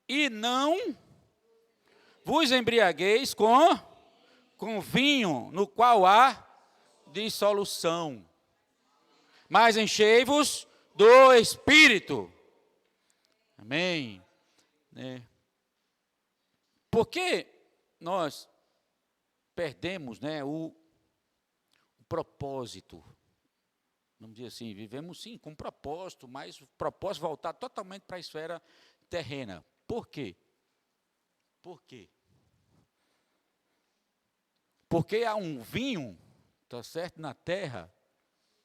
E não vos embriagueis com vinho, no qual há dissolução, mas enchei-vos do Espírito. Amém. Por que nós perdemos, né, o propósito? Vamos dizer assim, vivemos sim com propósito, mas o propósito voltado totalmente para a esfera terrena. Por quê? Por quê? Porque há um vinho, tá certo, na terra,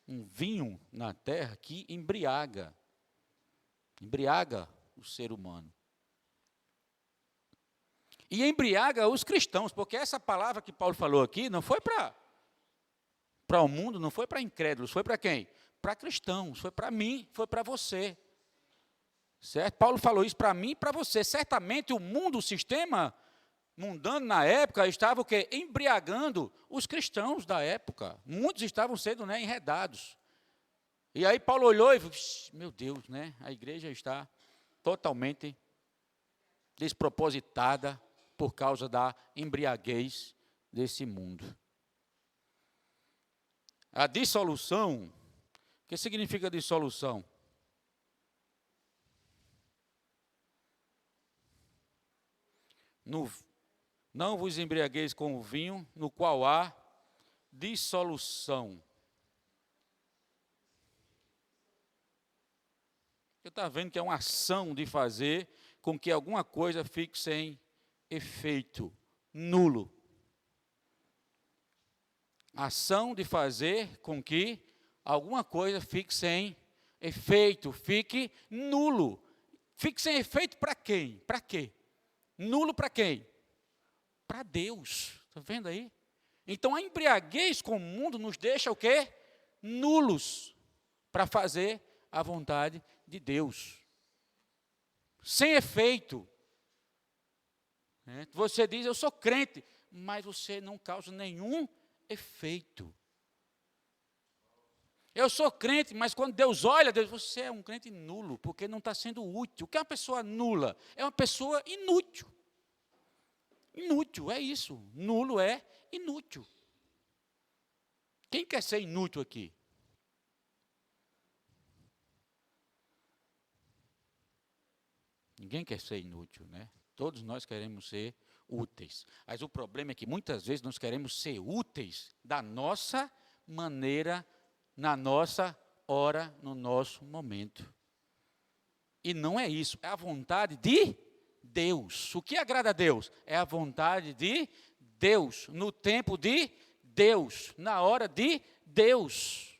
um vinho na terra que embriaga o ser humano. E embriaga os cristãos, porque essa palavra que Paulo falou aqui não foi para o mundo, não foi para incrédulos, foi para quem? Para cristãos, foi para mim, foi para você. Certo? Paulo falou isso para mim e para você. Certamente o mundo, o sistema mundano na época, estava o quê? Embriagando os cristãos da época. Muitos estavam sendo, né, enredados. E aí Paulo olhou e falou, meu Deus, né, a igreja está totalmente despropositada por causa da embriaguez desse mundo. A dissolução, o que significa dissolução? Não vos embriagueis com o vinho, no qual há dissolução. Você está vendo que é uma ação de fazer com que alguma coisa fique sem efeito, nulo. Ação de fazer com que alguma coisa fique sem efeito, fique nulo. Fique sem efeito para quem? Para quê? Nulo para quem? Para Deus. Está vendo aí? Então a embriaguez com o mundo nos deixa o quê? Nulos para fazer a vontade de Deus. Sem efeito. Você diz, eu sou crente, mas você não causa nenhum efeito. Eu sou crente, mas quando Deus olha, Deus, você é um crente nulo, porque não está sendo útil. O que é uma pessoa nula? É uma pessoa inútil. Inútil, é isso. Nulo é inútil. Quem quer ser inútil aqui? Ninguém quer ser inútil, né? Todos nós queremos ser úteis. Mas o problema é que muitas vezes nós queremos ser úteis da nossa maneira, na nossa hora, no nosso momento. E não é isso, é a vontade de Deus. O que agrada a Deus? É a vontade de Deus, no tempo de Deus, na hora de Deus.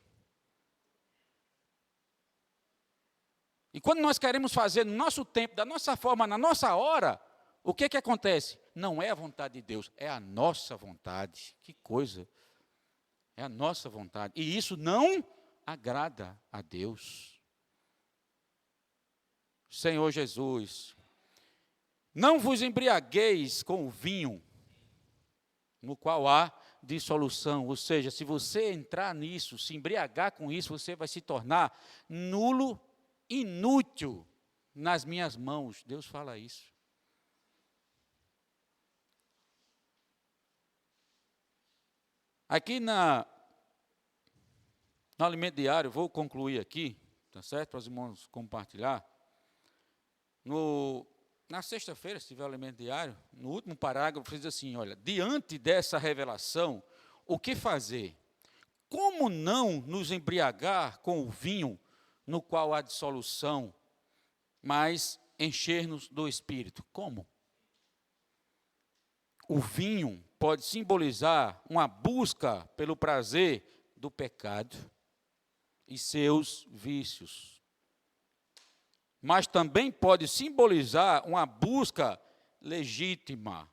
E quando nós queremos fazer no nosso tempo, da nossa forma, na nossa hora, o que acontece? Não é a vontade de Deus, é a nossa vontade. Que coisa! É a nossa vontade. E isso não agrada a Deus. Senhor Jesus, não vos embriagueis com o vinho, no qual há dissolução. Ou seja, se você entrar nisso, se embriagar com isso, você vai se tornar nulo, inútil nas minhas mãos. Deus fala isso. Aqui no alimento diário, vou concluir aqui, tá certo? Para os irmãos compartilhar. Na sexta-feira, se tiver o alimento diário, no último parágrafo, diz assim, olha, diante dessa revelação, o que fazer? Como não nos embriagar com o vinho no qual há dissolução, mas encher-nos do Espírito? Como? O vinho pode simbolizar uma busca pelo prazer do pecado e seus vícios. Mas também pode simbolizar uma busca legítima.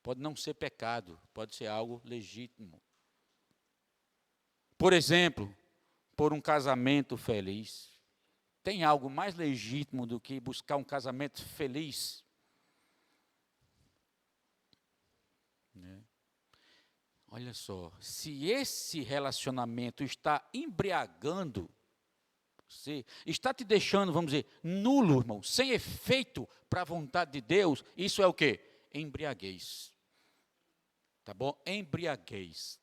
Pode não ser pecado, pode ser algo legítimo. Por exemplo, por um casamento feliz. Tem algo mais legítimo do que buscar um casamento feliz? Né? Olha só, se esse relacionamento está embriagando você, está te deixando, vamos dizer, nulo, irmão, sem efeito para a vontade de Deus, isso é o quê? Embriaguez. Tá bom? Embriaguez.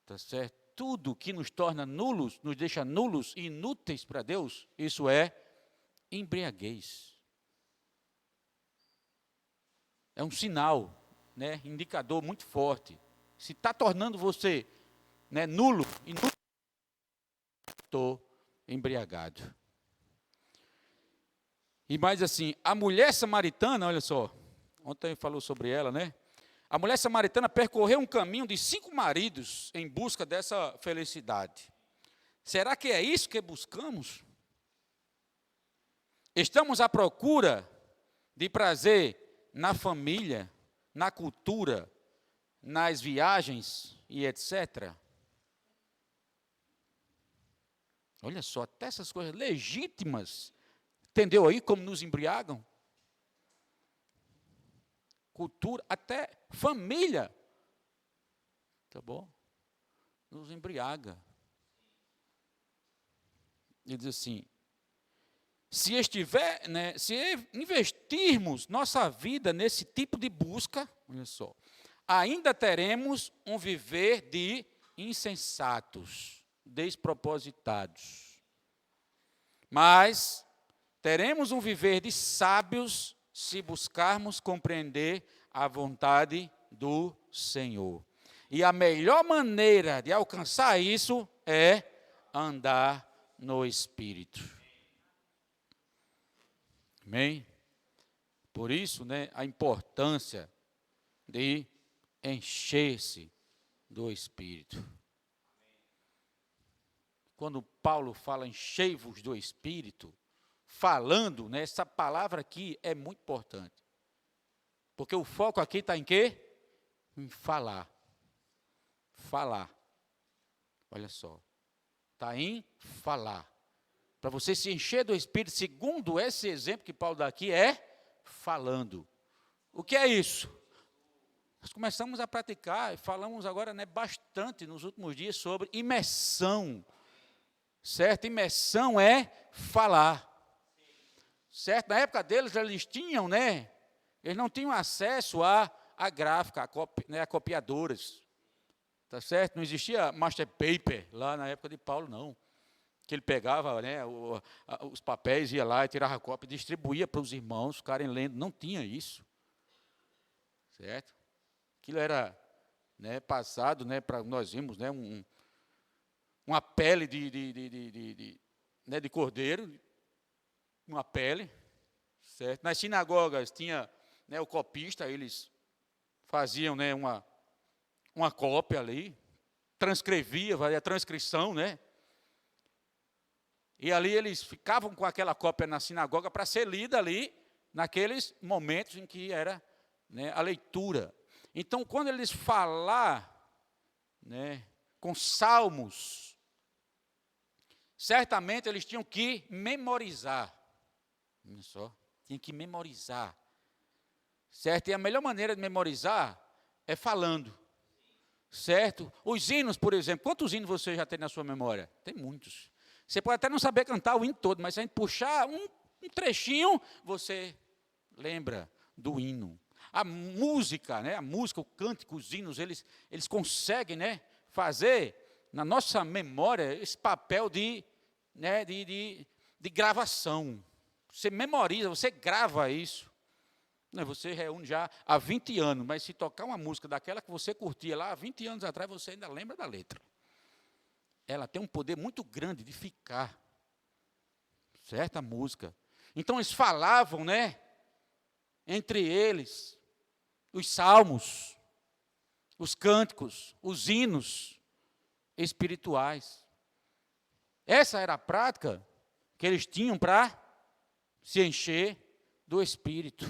Tá certo? Tudo que nos torna nulos, nos deixa nulos e inúteis para Deus, isso é embriaguez. É um sinal, né, indicador muito forte. Se está tornando você, né, nulo, inútil, estou embriagado. E mais assim, a mulher samaritana, olha só, ontem falou sobre ela, né? A mulher samaritana percorreu um caminho de 5 maridos em busca dessa felicidade. Será que é isso que buscamos? Estamos à procura de prazer na família, na cultura, nas viagens e etc. Olha só, até essas coisas legítimas, entendeu aí como nos embriagam? Cultura, até família, tá bom? Nos embriaga. Ele diz assim, se investirmos nossa vida nesse tipo de busca, olha só, ainda teremos um viver de insensatos, despropositados. Mas teremos um viver de sábios se buscarmos compreender a vontade do Senhor. E a melhor maneira de alcançar isso é andar no Espírito. Amém? Por isso, né, a importância de encher-se do Espírito. Quando Paulo fala enchei-vos do Espírito, falando, né, essa palavra aqui é muito importante. Porque o foco aqui está em quê? Em falar. Falar. Olha só. Está em falar. Para você se encher do Espírito, segundo esse exemplo que Paulo dá aqui, é falando. O que é isso? Nós começamos a praticar, e falamos agora, né, bastante nos últimos dias sobre imersão. Certo? Imersão é falar. Certo? Na época deles, eles tinham, né? Eles não tinham acesso à gráfica, a copiadoras. Tá certo? Não existia master paper lá na época de Paulo, não. Que ele pegava, né, os papéis, ia lá e tirava a cópia, distribuía para os irmãos ficarem lendo. Não tinha isso. Certo? Aquilo era, né, passado, né, para nós vimos, né, uma pele de cordeiro, uma pele, certo? Nas sinagogas tinha, né, o copista, eles faziam, né, uma cópia ali, transcrevia, fazia a transcrição, né? E ali eles ficavam com aquela cópia na sinagoga para ser lida ali, naqueles momentos em que era, né, a leitura. Então, quando eles falar, né, com salmos, certamente eles tinham que memorizar. Olha só, tinham que memorizar. Certo? E a melhor maneira de memorizar é falando. Certo? Os hinos, por exemplo, quantos hinos você já tem na sua memória? Tem muitos. Você pode até não saber cantar o hino todo, mas se a gente puxar um trechinho, você lembra do hino. A música, né? A música, o cântico, os hinos, eles conseguem, né, fazer na nossa memória esse papel de gravação. Você memoriza, você grava isso. Não, você reúne já há 20 anos, mas se tocar uma música daquela que você curtia lá há 20 anos atrás, você ainda lembra da letra. Ela tem um poder muito grande de ficar. Certa música. Então eles falavam, né? Entre eles, os salmos, os cânticos, os hinos espirituais. Essa era a prática que eles tinham para se encher do Espírito.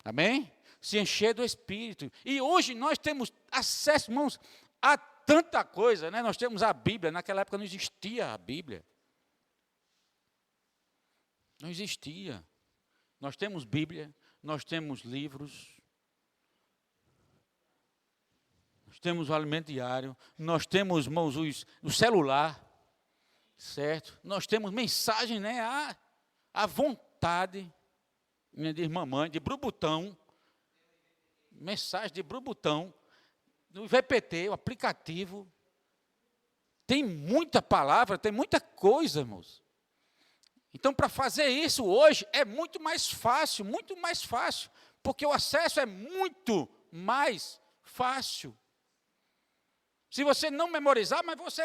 Amém? Se encher do Espírito. E hoje nós temos acesso, irmãos, a tanta coisa, né? Nós temos a Bíblia. Naquela época não existia a Bíblia. Não existia. Nós temos Bíblia, nós temos livros, nós temos o alimento diário, nós temos, irmãos, o celular, certo? Nós temos mensagem, né? A vontade, minha irmã mãe, de Brubutão, mensagem de Brubutão, no VPT, o aplicativo. Tem muita palavra, tem muita coisa, irmãos. Então, para fazer isso hoje é muito mais fácil, porque o acesso é muito mais fácil. Se você não memorizar, mas você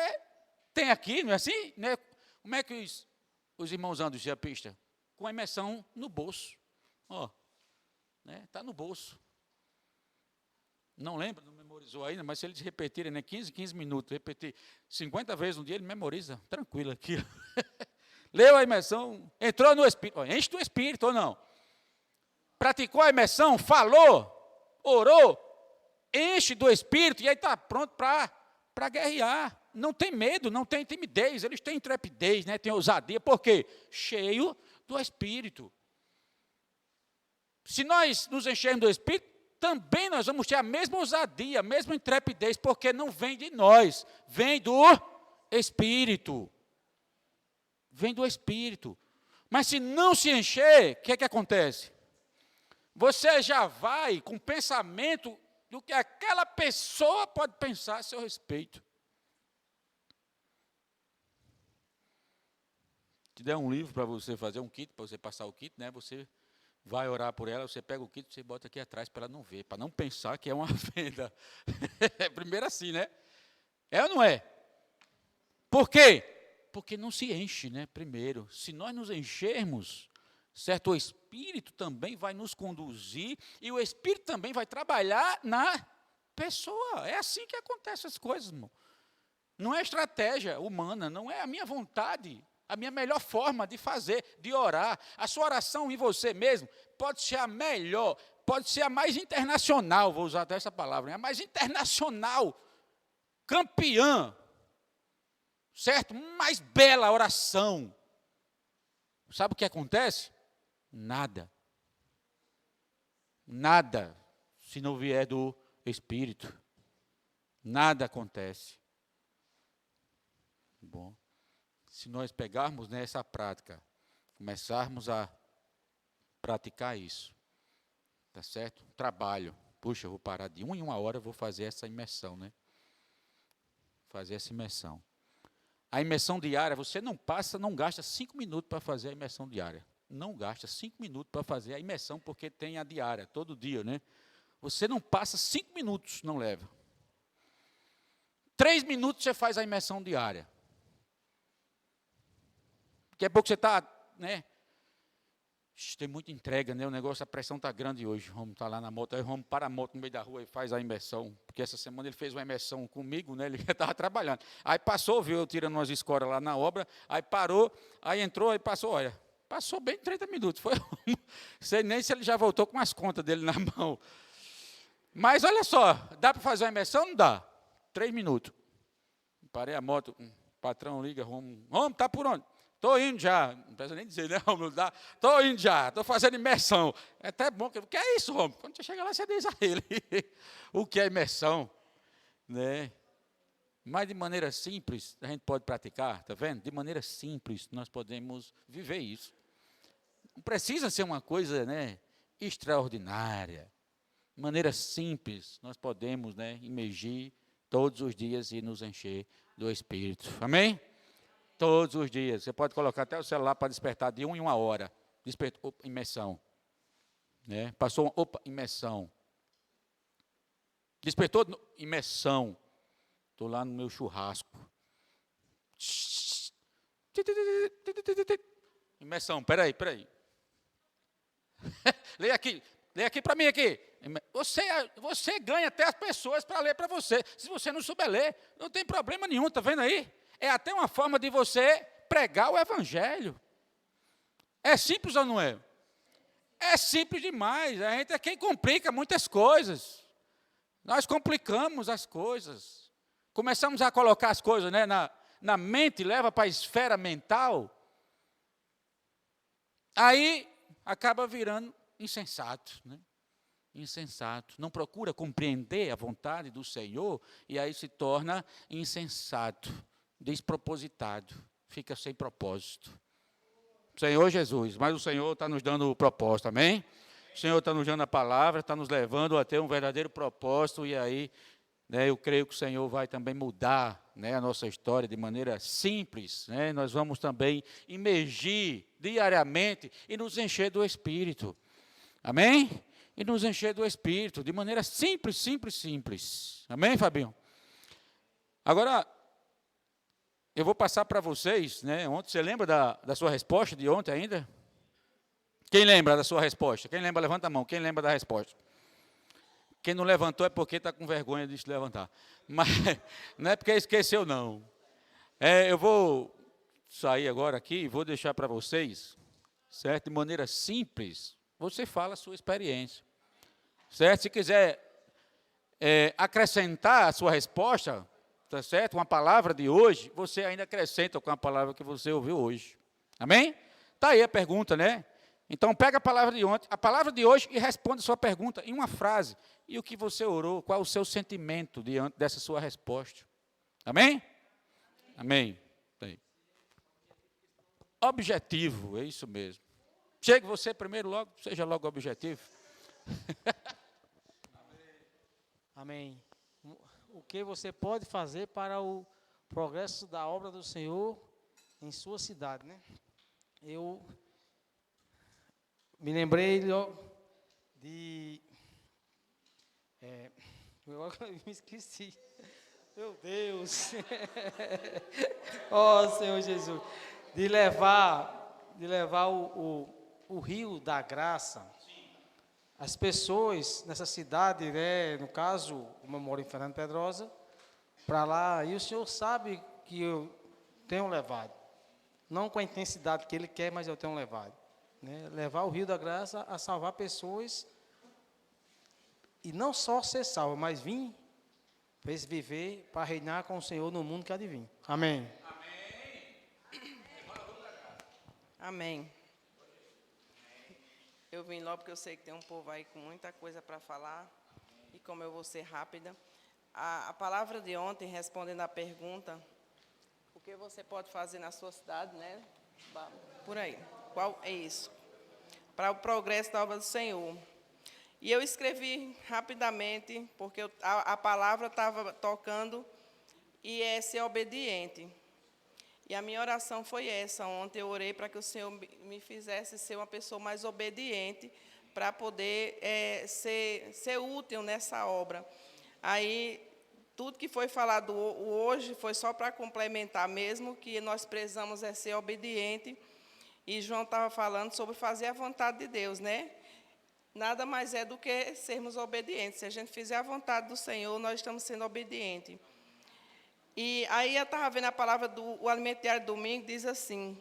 tem aqui, não é assim? Né? Como é que os irmãos andam de pista? Com a imersão no bolso. Ó, né? Está no bolso. Não lembra, não memorizou ainda, mas se eles repetirem, né, 15 minutos, repetir 50 vezes no dia, ele memoriza, tranquilo aqui. Leu a imersão, entrou no Espírito, enche do Espírito ou não? Praticou a imersão, falou, orou, enche do Espírito e aí está pronto para guerrear. Não tem medo, não tem timidez, eles têm intrepidez, né? Tem ousadia, por quê? Cheio do Espírito. Se nós nos enchermos do Espírito, também nós vamos ter a mesma ousadia, a mesma intrepidez, porque não vem de nós, vem do Espírito. Vem do Espírito. Mas se não se encher, o que é que acontece? Você já vai com pensamento do que aquela pessoa pode pensar a seu respeito. Te der um livro para você fazer um kit, para você passar o kit, né? Você vai orar por ela, você pega o kit, você bota aqui atrás para ela não ver, para não pensar que é uma venda. Primeiro assim, né? É ou não é? Por quê? Porque não se enche, né? Primeiro, se nós nos enchermos, certo? O Espírito também vai nos conduzir e o Espírito também vai trabalhar na pessoa. É assim que acontecem as coisas, irmão. Não é estratégia humana, não é a minha vontade, a minha melhor forma de fazer, de orar. A sua oração em você mesmo pode ser a melhor, pode ser a mais internacional, vou usar até essa palavra, a mais internacional, campeã, certo? Mais bela oração. Sabe o que acontece? Nada. Nada, se não vier do Espírito. Nada acontece. Bom, se nós pegarmos nessa prática, começarmos a praticar isso, tá certo? Trabalho. Puxa, eu vou parar de 1 em 1 hora, vou fazer essa imersão, né? Fazer essa imersão. A imersão diária, você não gasta 5 minutos para fazer a imersão diária. Não gasta 5 minutos para fazer a imersão, porque tem a diária, todo dia, né? Você não passa 5 minutos, não leva. 3 minutos você faz a imersão diária. Daqui a pouco você está, né? Tem muita entrega, né? O negócio, a pressão está grande hoje. Vamos estar lá na moto, aí vamos para a moto no meio da rua e faz a imersão. Porque essa semana ele fez uma imersão comigo, né? Ele estava trabalhando. Aí passou, viu eu tirando umas escoras lá na obra, aí parou, aí entrou, aí passou, olha, passou bem 30 minutos. Foi, sei nem se ele já voltou com as contas dele na mão. Mas olha só, dá para fazer uma imersão? Não dá. 3 minutos. Parei a moto, o patrão liga, Romulo, está por onde? Estou indo já, não precisa nem dizer, né, Romulo? Estou indo já, estou fazendo imersão. É até bom, o que é isso, Romulo? Quando você chega lá, você diz a ele o que é imersão. Né? Mas de maneira simples, a gente pode praticar, está vendo? De maneira simples, nós podemos viver isso. Não precisa ser uma coisa, né, extraordinária. De maneira simples, nós podemos, né, imergir todos os dias e nos encher do Espírito. Amém? Todos os dias. Você pode colocar até o celular para despertar de 1 em 1 hora. Imersão. né? Passou, opa, imersão. Despertou, imersão. Estou lá no meu churrasco. Imersão, peraí. Leia aqui para mim aqui. Você ganha até as pessoas para ler para você. Se você não souber ler, não tem problema nenhum, está vendo aí? É até uma forma de você pregar o evangelho. É simples ou não é? É simples demais. A gente é quem complica muitas coisas. Nós complicamos as coisas. Começamos a colocar as coisas, né, na mente, leva para a esfera mental. Aí acaba virando insensato, né? Insensato. Não procura compreender a vontade do Senhor e aí se torna insensato, despropositado, fica sem propósito. Senhor Jesus, mas o Senhor está nos dando o propósito, amém? O Senhor está nos dando a palavra, está nos levando a ter um verdadeiro propósito, e aí, né, eu creio que o Senhor vai também mudar, né, a nossa história de maneira simples, né? Nós vamos também imergir diariamente e nos encher do Espírito, amém? E nos encher do Espírito, de maneira simples, amém, Fabinho? Agora, eu vou passar para vocês, né? Ontem, você lembra da sua resposta de ontem ainda? Quem lembra da sua resposta? Quem lembra, levanta a mão. Quem lembra da resposta? Quem não levantou é porque está com vergonha de se levantar. Mas não é porque esqueceu, não. Eu vou sair agora aqui e vou deixar para vocês, certo? De maneira simples, você fala a sua experiência. Certo? Se quiser acrescentar a sua resposta, tá certo? Uma palavra de hoje, você ainda acrescenta com a palavra que você ouviu hoje. Amém? Está aí a pergunta, né? Então, pega a palavra de ontem, a palavra de hoje e responda a sua pergunta em uma frase. E o que você orou, qual o seu sentimento diante dessa sua resposta. Amém? Amém. Bem. Objetivo, é isso mesmo. Chegue você primeiro logo, seja logo objetivo. Amém. O que você pode fazer para o progresso da obra do Senhor em sua cidade, né? Eu me lembrei de... eu me esqueci. Meu Deus. Ó Senhor Jesus. De levar o rio da graça. As pessoas nessa cidade, né, no caso, como eu moro em Fernando Pedrosa, para lá, e o Senhor sabe que eu tenho levado. Não com a intensidade que Ele quer, mas eu tenho levado. Né, levar o Rio da Graça a salvar pessoas, e não só ser salvo, mas vir para eles viver, para reinar com o Senhor no mundo que há de vir. Amém. Amém. Eu vim logo porque eu sei que tem um povo aí com muita coisa para falar, e como eu vou ser rápida, a palavra de ontem, respondendo à pergunta, o que você pode fazer na sua cidade, né? Por aí. Qual é isso? Para o progresso da obra do Senhor. E eu escrevi rapidamente, porque a palavra estava tocando, e é ser obediente. E a minha oração foi essa. Ontem eu orei para que o Senhor me fizesse ser uma pessoa mais obediente, para poder ser útil nessa obra. Aí, tudo que foi falado hoje foi só para complementar mesmo, que nós precisamos ser obediente. E João estava falando sobre fazer a vontade de Deus, né? Nada mais é do que sermos obedientes. Se a gente fizer a vontade do Senhor, nós estamos sendo obedientes. E aí eu estava vendo a palavra do Alimento Diário Domingo, diz assim,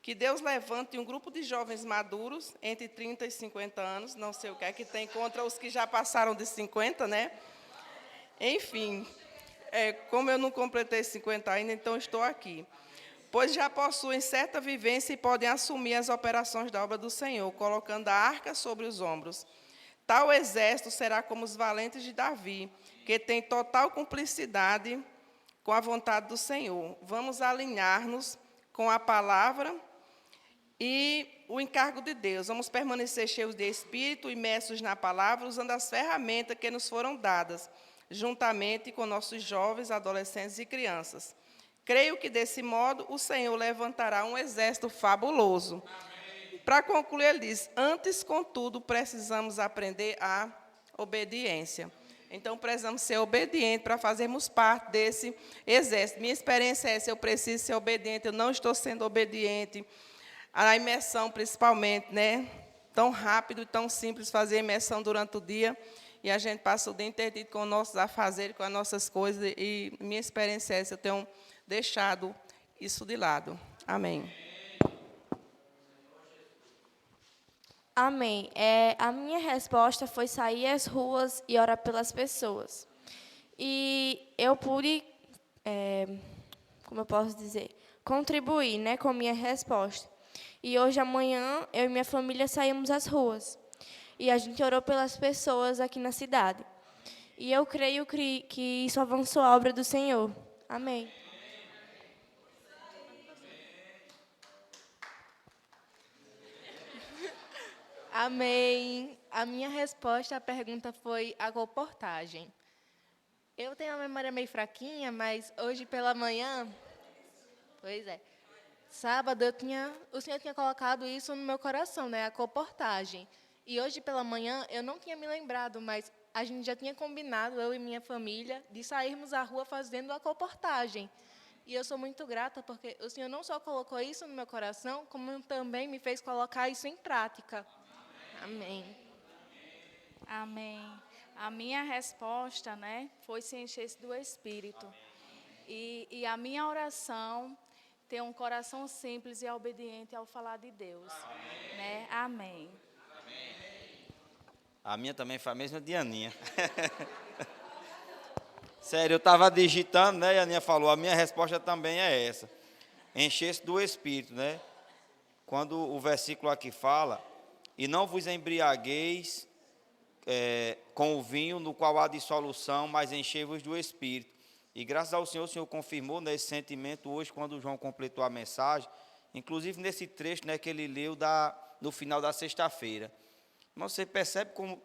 que Deus levante um grupo de jovens maduros, entre 30 e 50 anos, não sei o que é que tem contra os que já passaram de 50, né? Enfim, como eu não completei 50 ainda, então estou aqui. Pois já possuem certa vivência e podem assumir as operações da obra do Senhor, colocando a arca sobre os ombros. Tal exército será como os valentes de Davi, que tem total cumplicidade com a vontade do Senhor. Vamos alinhar-nos com a palavra e o encargo de Deus. Vamos permanecer cheios de Espírito, imersos na palavra, usando as ferramentas que nos foram dadas, juntamente com nossos jovens, adolescentes e crianças. Creio que, desse modo, o Senhor levantará um exército fabuloso. Amém. Para concluir, ele diz: antes, contudo, precisamos aprender a obediência. Então, precisamos ser obedientes para fazermos parte desse exército. Minha experiência é essa: eu preciso ser obediente, eu não estou sendo obediente. A imersão, principalmente, né? Tão rápido e tão simples fazer a imersão durante o dia, e a gente passa o dia intertido com os nossos afazeres, com as nossas coisas, e minha experiência é essa: eu tenho deixado isso de lado. Amém. Amém. A minha resposta foi sair às ruas e orar pelas pessoas. E eu pude, como eu posso dizer, contribuir, né, com a minha resposta. E hoje, amanhã, eu e minha família saímos às ruas. E a gente orou pelas pessoas aqui na cidade. E eu creio que isso avançou a obra do Senhor. Amém. Amém. A minha resposta à pergunta foi a comportagem. Eu tenho a memória meio fraquinha, mas hoje pela manhã, pois é, sábado o Senhor tinha colocado isso no meu coração, né, a comportagem. E hoje pela manhã eu não tinha me lembrado, mas a gente já tinha combinado, eu e minha família, de sairmos à rua fazendo a comportagem. E eu sou muito grata porque o Senhor não só colocou isso no meu coração, como também me fez colocar isso em prática. Amém. Amém. A minha resposta, né, foi se encher do Espírito. E a minha oração ter um coração simples e obediente ao falar de Deus. Amém. Né? Amém. A minha também foi a mesma de Aninha. Sério, eu estava digitando, né, e a Aninha falou, a minha resposta também é essa. Encher-se do Espírito, né? Quando o versículo aqui fala: e não vos embriagueis com o vinho, no qual há dissolução, mas enchei-vos do Espírito. E graças ao Senhor, o Senhor confirmou, né, esse sentimento hoje, quando o João completou a mensagem, inclusive nesse trecho, né, que ele leu no final da sexta-feira. Mas você percebe como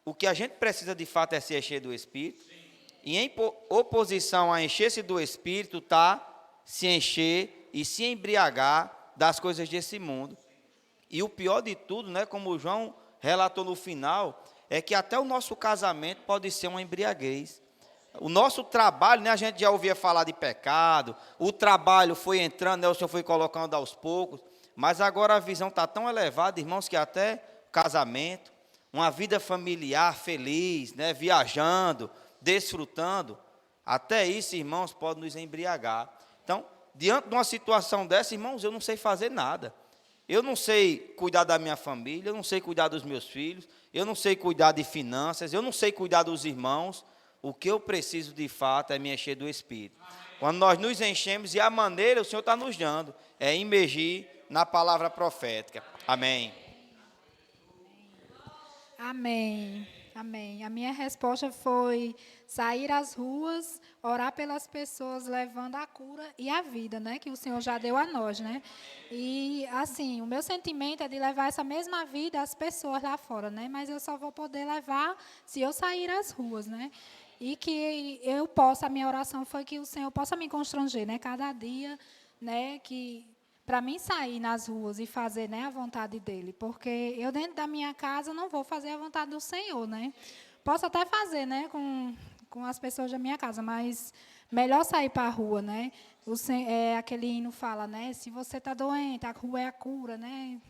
o que a gente precisa de fato é se encher do Espírito. E em oposição a encher-se do Espírito está se encher e se embriagar das coisas desse mundo. E o pior de tudo, né, como o João relatou no final, é que até o nosso casamento pode ser uma embriaguez. O nosso trabalho, né, a gente já ouvia falar de pecado, o trabalho foi entrando, né, o Senhor foi colocando aos poucos, mas agora a visão está tão elevada, irmãos, que até o casamento, uma vida familiar feliz, né, viajando, desfrutando, até isso, irmãos, pode nos embriagar. Então, diante de uma situação dessa, irmãos, eu não sei fazer nada. Eu não sei cuidar da minha família, eu não sei cuidar dos meus filhos, eu não sei cuidar de finanças, eu não sei cuidar dos irmãos. O que eu preciso de fato é me encher do Espírito. Quando nós nos enchemos, e a maneira o Senhor está nos dando, é imergir na palavra profética. Amém. Amém. Amém. A minha resposta foi sair às ruas, orar pelas pessoas, levando a cura e a vida, né, que o Senhor já deu a nós, né? E assim, o meu sentimento é de levar essa mesma vida às pessoas lá fora, né? Mas eu só vou poder levar se eu sair às ruas, né? E que eu possa, a minha oração foi que o Senhor possa me constranger, né, cada dia, né, que para mim sair nas ruas e fazer, né, a vontade dele, porque eu dentro da minha casa não vou fazer a vontade do Senhor, né? Posso até fazer, né, com as pessoas da minha casa, mas melhor sair para a rua, né? Aquele hino fala, né, se você está doente, a rua é a cura, né?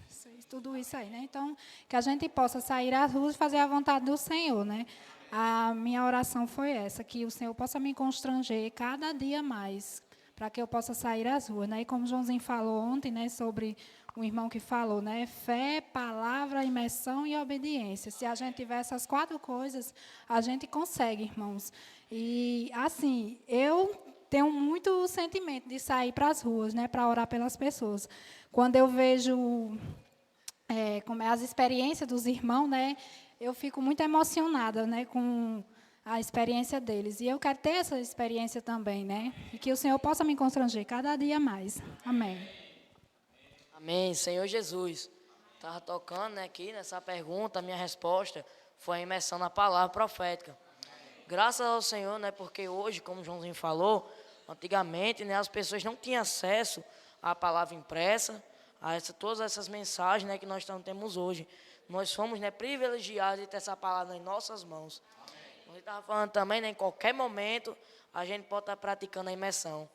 Tudo isso aí, né? Então, que a gente possa sair às ruas e fazer a vontade do Senhor, né? A minha oração foi essa, que o Senhor possa me constranger cada dia mais, para que eu possa sair às ruas, né? E como o Joãozinho falou ontem, né, sobre um irmão que falou, né, fé, palavra, imersão e obediência. Se a gente tiver essas 4 coisas, a gente consegue, irmãos. E assim, eu tenho muito sentimento de sair para as ruas, né, para orar pelas pessoas. Quando eu vejo como é as experiências dos irmãos, né, eu fico muito emocionada, né, com a experiência deles. E eu quero ter essa experiência também, né? E que o Senhor possa me constranger cada dia mais. Amém. Amém. Senhor Jesus. Estava tocando, né, aqui nessa pergunta, a minha resposta foi a imersão na palavra profética. Graças ao Senhor, né, porque hoje, como o Joãozinho falou, antigamente, né, as pessoas não tinham acesso à palavra impressa, todas essas mensagens, né, que nós temos hoje. Nós fomos, né, privilegiados de ter essa palavra em nossas mãos. Você estava falando também, né, em qualquer momento a gente pode estar praticando a imersão.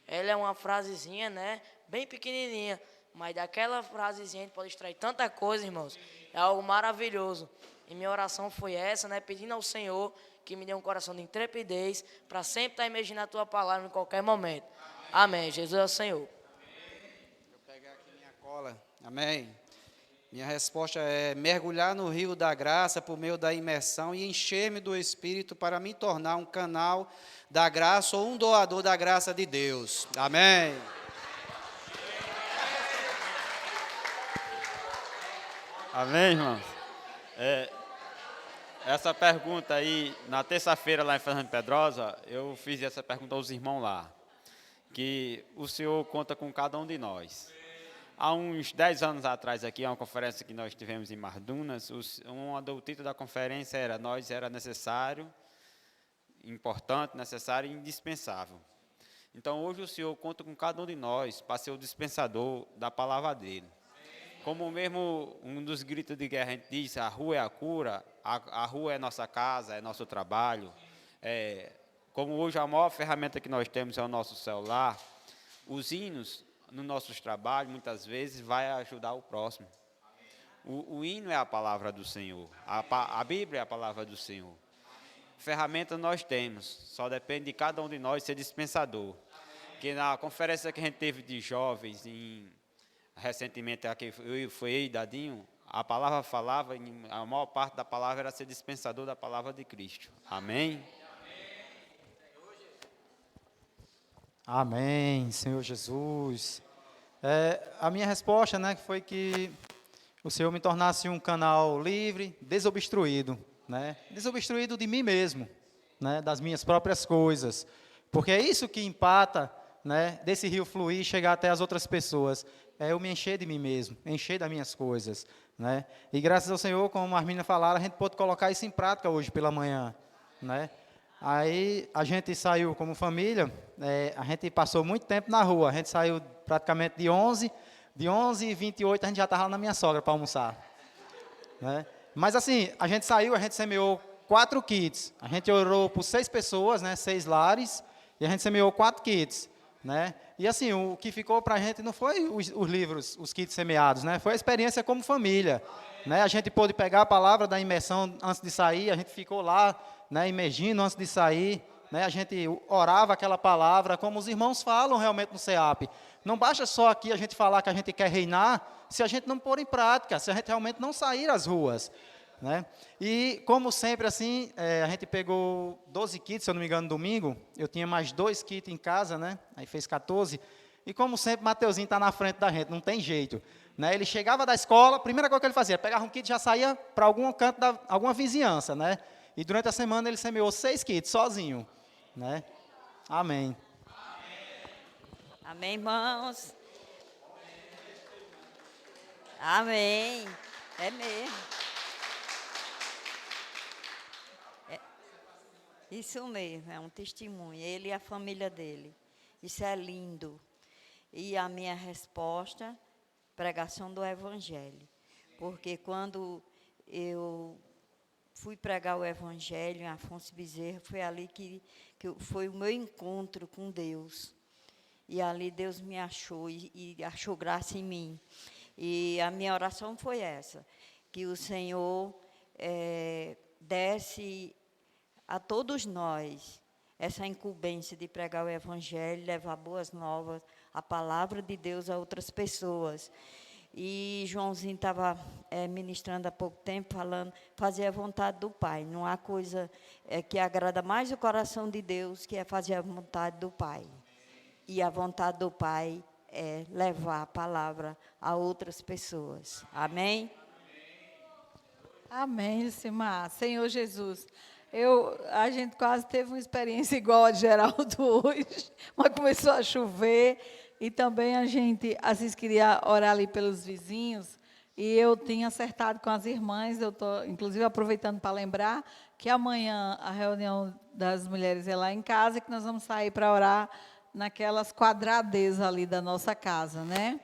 Ela é uma frasezinha, né, bem pequenininha, mas daquela frasezinha a gente pode extrair tanta coisa, irmãos. É algo maravilhoso. E minha oração foi essa, né, pedindo ao Senhor que me dê um coração de intrepidez para sempre estar imaginando a tua palavra em qualquer momento. Amém. Jesus é o Senhor. Vou pegar aqui minha cola. Amém. Minha resposta é mergulhar no rio da graça por meio da imersão e encher-me do Espírito para me tornar um canal da graça ou um doador da graça de Deus. Amém. Amém, irmãos? Essa pergunta aí, na terça-feira lá em Fernando Pedrosa, eu fiz essa pergunta aos irmãos lá, que o Senhor conta com cada um de nós. Há uns 10 anos atrás, aqui, uma conferência que nós tivemos em Mardunas, o título da conferência era Nós era necessário, importante, necessário e indispensável. Então, hoje o Senhor conta com cada um de nós para ser o dispensador da palavra dEle. Como mesmo um dos gritos de guerra a gente diz, a rua é a cura, a rua é nossa casa, é nosso trabalho. Como hoje a maior ferramenta que nós temos é o nosso celular, os hinos nos nossos trabalhos, muitas vezes, vai ajudar o próximo. O hino é a palavra do Senhor, a Bíblia é a palavra do Senhor. Ferramenta nós temos, só depende de cada um de nós ser dispensador. Que na conferência que a gente teve de jovens, recentemente aqui, foi Dadinho, a palavra falava, a maior parte da palavra era ser dispensador da palavra de Cristo. Amém? Amém, Senhor Jesus. A minha resposta, né, foi que o Senhor me tornasse um canal livre, desobstruído, né, desobstruído de mim mesmo, né, das minhas próprias coisas, porque é isso que empata, né, desse rio fluir e chegar até as outras pessoas. É eu me encher de mim mesmo, encher das minhas coisas, né? E graças ao Senhor, como as meninas falaram, a gente pôde colocar isso em prática hoje pela manhã, né? Aí a gente saiu como família, a gente passou muito tempo na rua, a gente saiu praticamente de 11h28 a gente já estava lá na minha sogra para almoçar, né? Mas assim, a gente saiu, a gente semeou 4 kits, a gente orou por 6 pessoas, né, 6 lares, e a gente semeou 4 kits, né? E assim, o que ficou para a gente não foi os livros, os kits semeados, né? Foi a experiência como família, né? A gente pôde pegar a palavra da imersão antes de sair, a gente ficou lá, né, imergindo antes de sair, né? A gente orava aquela palavra, como os irmãos falam realmente no CEAP. Não basta só aqui a gente falar que a gente quer reinar, se a gente não pôr em prática, se a gente realmente não sair às ruas, né? E, como sempre, assim, a gente pegou 12 kits, se eu não me engano, domingo. Eu tinha mais 2 kits em casa, né? Aí fez 14. E, como sempre, Mateuzinho está na frente da gente, não tem jeito, né? Ele chegava da escola, a primeira coisa que ele fazia, pegava um kit e já saía para algum canto, alguma vizinhança, né? E, durante a semana, ele semeou 6 kits, sozinho, né? Amém. Amém, irmãos? Amém. É mesmo. Isso mesmo, é um testemunho, ele e a família dele. Isso é lindo. E a minha resposta, pregação do Evangelho. Porque quando eu fui pregar o Evangelho em Afonso Bezerra, foi ali que foi o meu encontro com Deus. E ali Deus me achou e achou graça em mim. E a minha oração foi essa, que o Senhor desse a todos nós essa incumbência de pregar o Evangelho, levar boas novas, a palavra de Deus a outras pessoas. E Joãozinho estava ministrando há pouco tempo, falando, fazer a vontade do Pai. Não há coisa que agrada mais o coração de Deus que é fazer a vontade do Pai. E a vontade do Pai é levar a palavra a outras pessoas. Amém? Amém, Lucimar. Senhor Jesus, a gente quase teve uma experiência igual a de Geraldo hoje, mas começou a chover e também a gente, às vezes, queria orar ali pelos vizinhos e eu tinha acertado com as irmãs, eu estou, inclusive, aproveitando para lembrar que amanhã a reunião das mulheres é lá em casa e que nós vamos sair para orar naquelas quadradezas ali da nossa casa, né?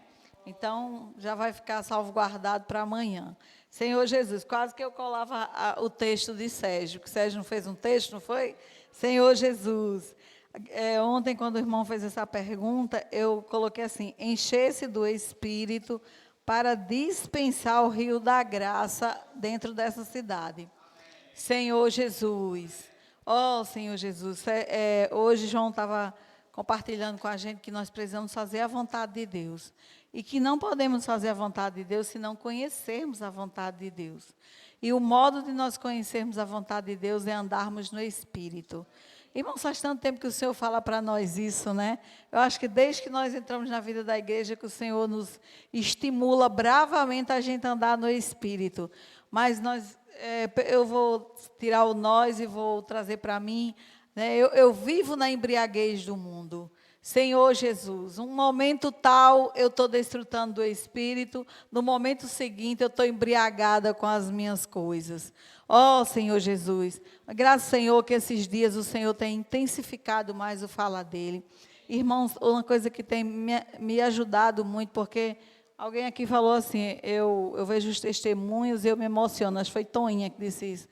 Então, já vai ficar salvaguardado para amanhã. Senhor Jesus, quase que eu colava o texto de Sérgio, que Sérgio não fez um texto, não foi? Senhor Jesus. Ontem, quando o irmão fez essa pergunta, eu coloquei assim: encher-se do Espírito para dispensar o rio da graça dentro dessa cidade. Senhor Jesus. Senhor Jesus. Hoje João estava compartilhando com a gente que nós precisamos fazer a vontade de Deus. E que não podemos fazer a vontade de Deus se não conhecermos a vontade de Deus. E o modo de nós conhecermos a vontade de Deus é andarmos no Espírito. Irmãos, faz tanto tempo que o Senhor fala para nós isso, né? Eu acho que desde que nós entramos na vida da igreja, que o Senhor nos estimula bravamente a gente andar no Espírito. Mas eu vou tirar o nós e vou trazer para mim, né? Eu vivo na embriaguez do mundo. Senhor Jesus, um momento tal eu estou desfrutando do Espírito, no momento seguinte eu estou embriagada com as minhas coisas. Senhor Jesus, graças ao Senhor que esses dias o Senhor tem intensificado mais o falar dele. Irmãos, uma coisa que tem me ajudado muito, porque alguém aqui falou assim, eu vejo os testemunhos e eu me emociono, acho que foi Toinha que disse isso.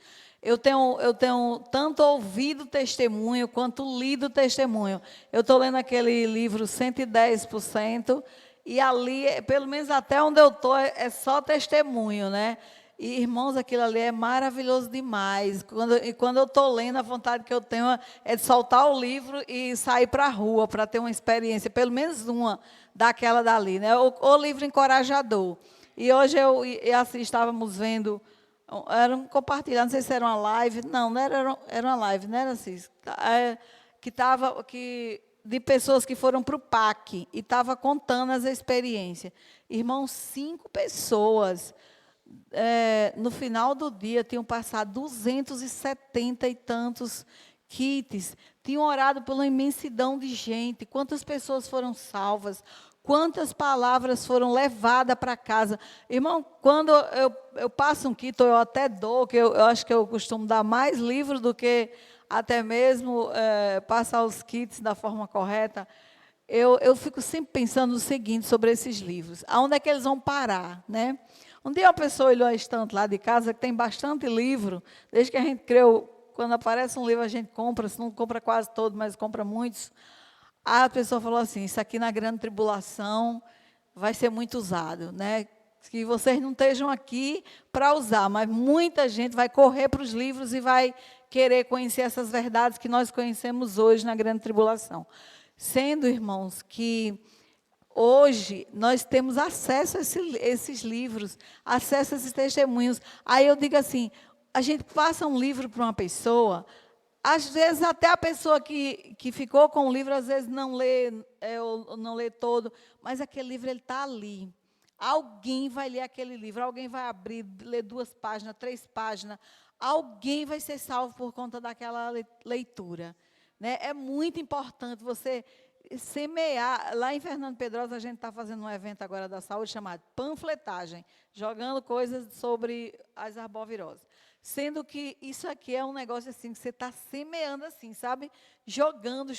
Eu tenho tanto ouvido testemunho quanto lido testemunho. Eu estou lendo aquele livro 110%, e ali, pelo menos até onde eu estou, é só testemunho, né? E, irmãos, aquilo ali é maravilhoso demais. Quando eu estou lendo, a vontade que eu tenho é de soltar o livro e sair para a rua, para ter uma experiência, pelo menos uma, daquela dali, né? O livro encorajador. E hoje eu e assim, estávamos vendo... Era um compartilhado, não sei se era uma live. Não era uma live, não era assim. De pessoas que foram para o PAC e estava contando as experiências. Irmãos, 5 pessoas, no final do dia, tinham passado 270 e tantos kits. Tinham orado pela imensidão de gente. Quantas pessoas foram salvas? Quantas palavras foram levadas para casa. Irmão, quando eu passo um kit, eu até dou, que eu acho que eu costumo dar mais livro do que até mesmo passar os kits da forma correta. Eu fico sempre pensando no seguinte sobre esses livros. Aonde é que eles vão parar, né? Um dia uma pessoa olhou a estante lá de casa, que tem bastante livro. Desde que a gente criou, quando aparece um livro, a gente compra. Se não compra quase todo, mas compra muitos. A pessoa falou assim, isso aqui na grande tribulação vai ser muito usado, né? Que vocês não estejam aqui para usar, mas muita gente vai correr para os livros e vai querer conhecer essas verdades que nós conhecemos hoje na grande tribulação. Sendo, irmãos, que hoje nós temos acesso a esses livros, acesso a esses testemunhos. Aí eu digo assim, a gente passa um livro para uma pessoa... Às vezes, até a pessoa que ficou com o livro, às vezes não lê, ou não lê todo, mas aquele livro está ali. Alguém vai ler aquele livro, alguém vai abrir, ler 2 páginas, 3 páginas, alguém vai ser salvo por conta daquela leitura, né? É muito importante você semear. Lá em Fernando Pedrosa, a gente está fazendo um evento agora da saúde chamado Panfletagem, jogando coisas sobre as arboviroses. Sendo que isso aqui é um negócio assim, que você está semeando assim, sabe? Jogando.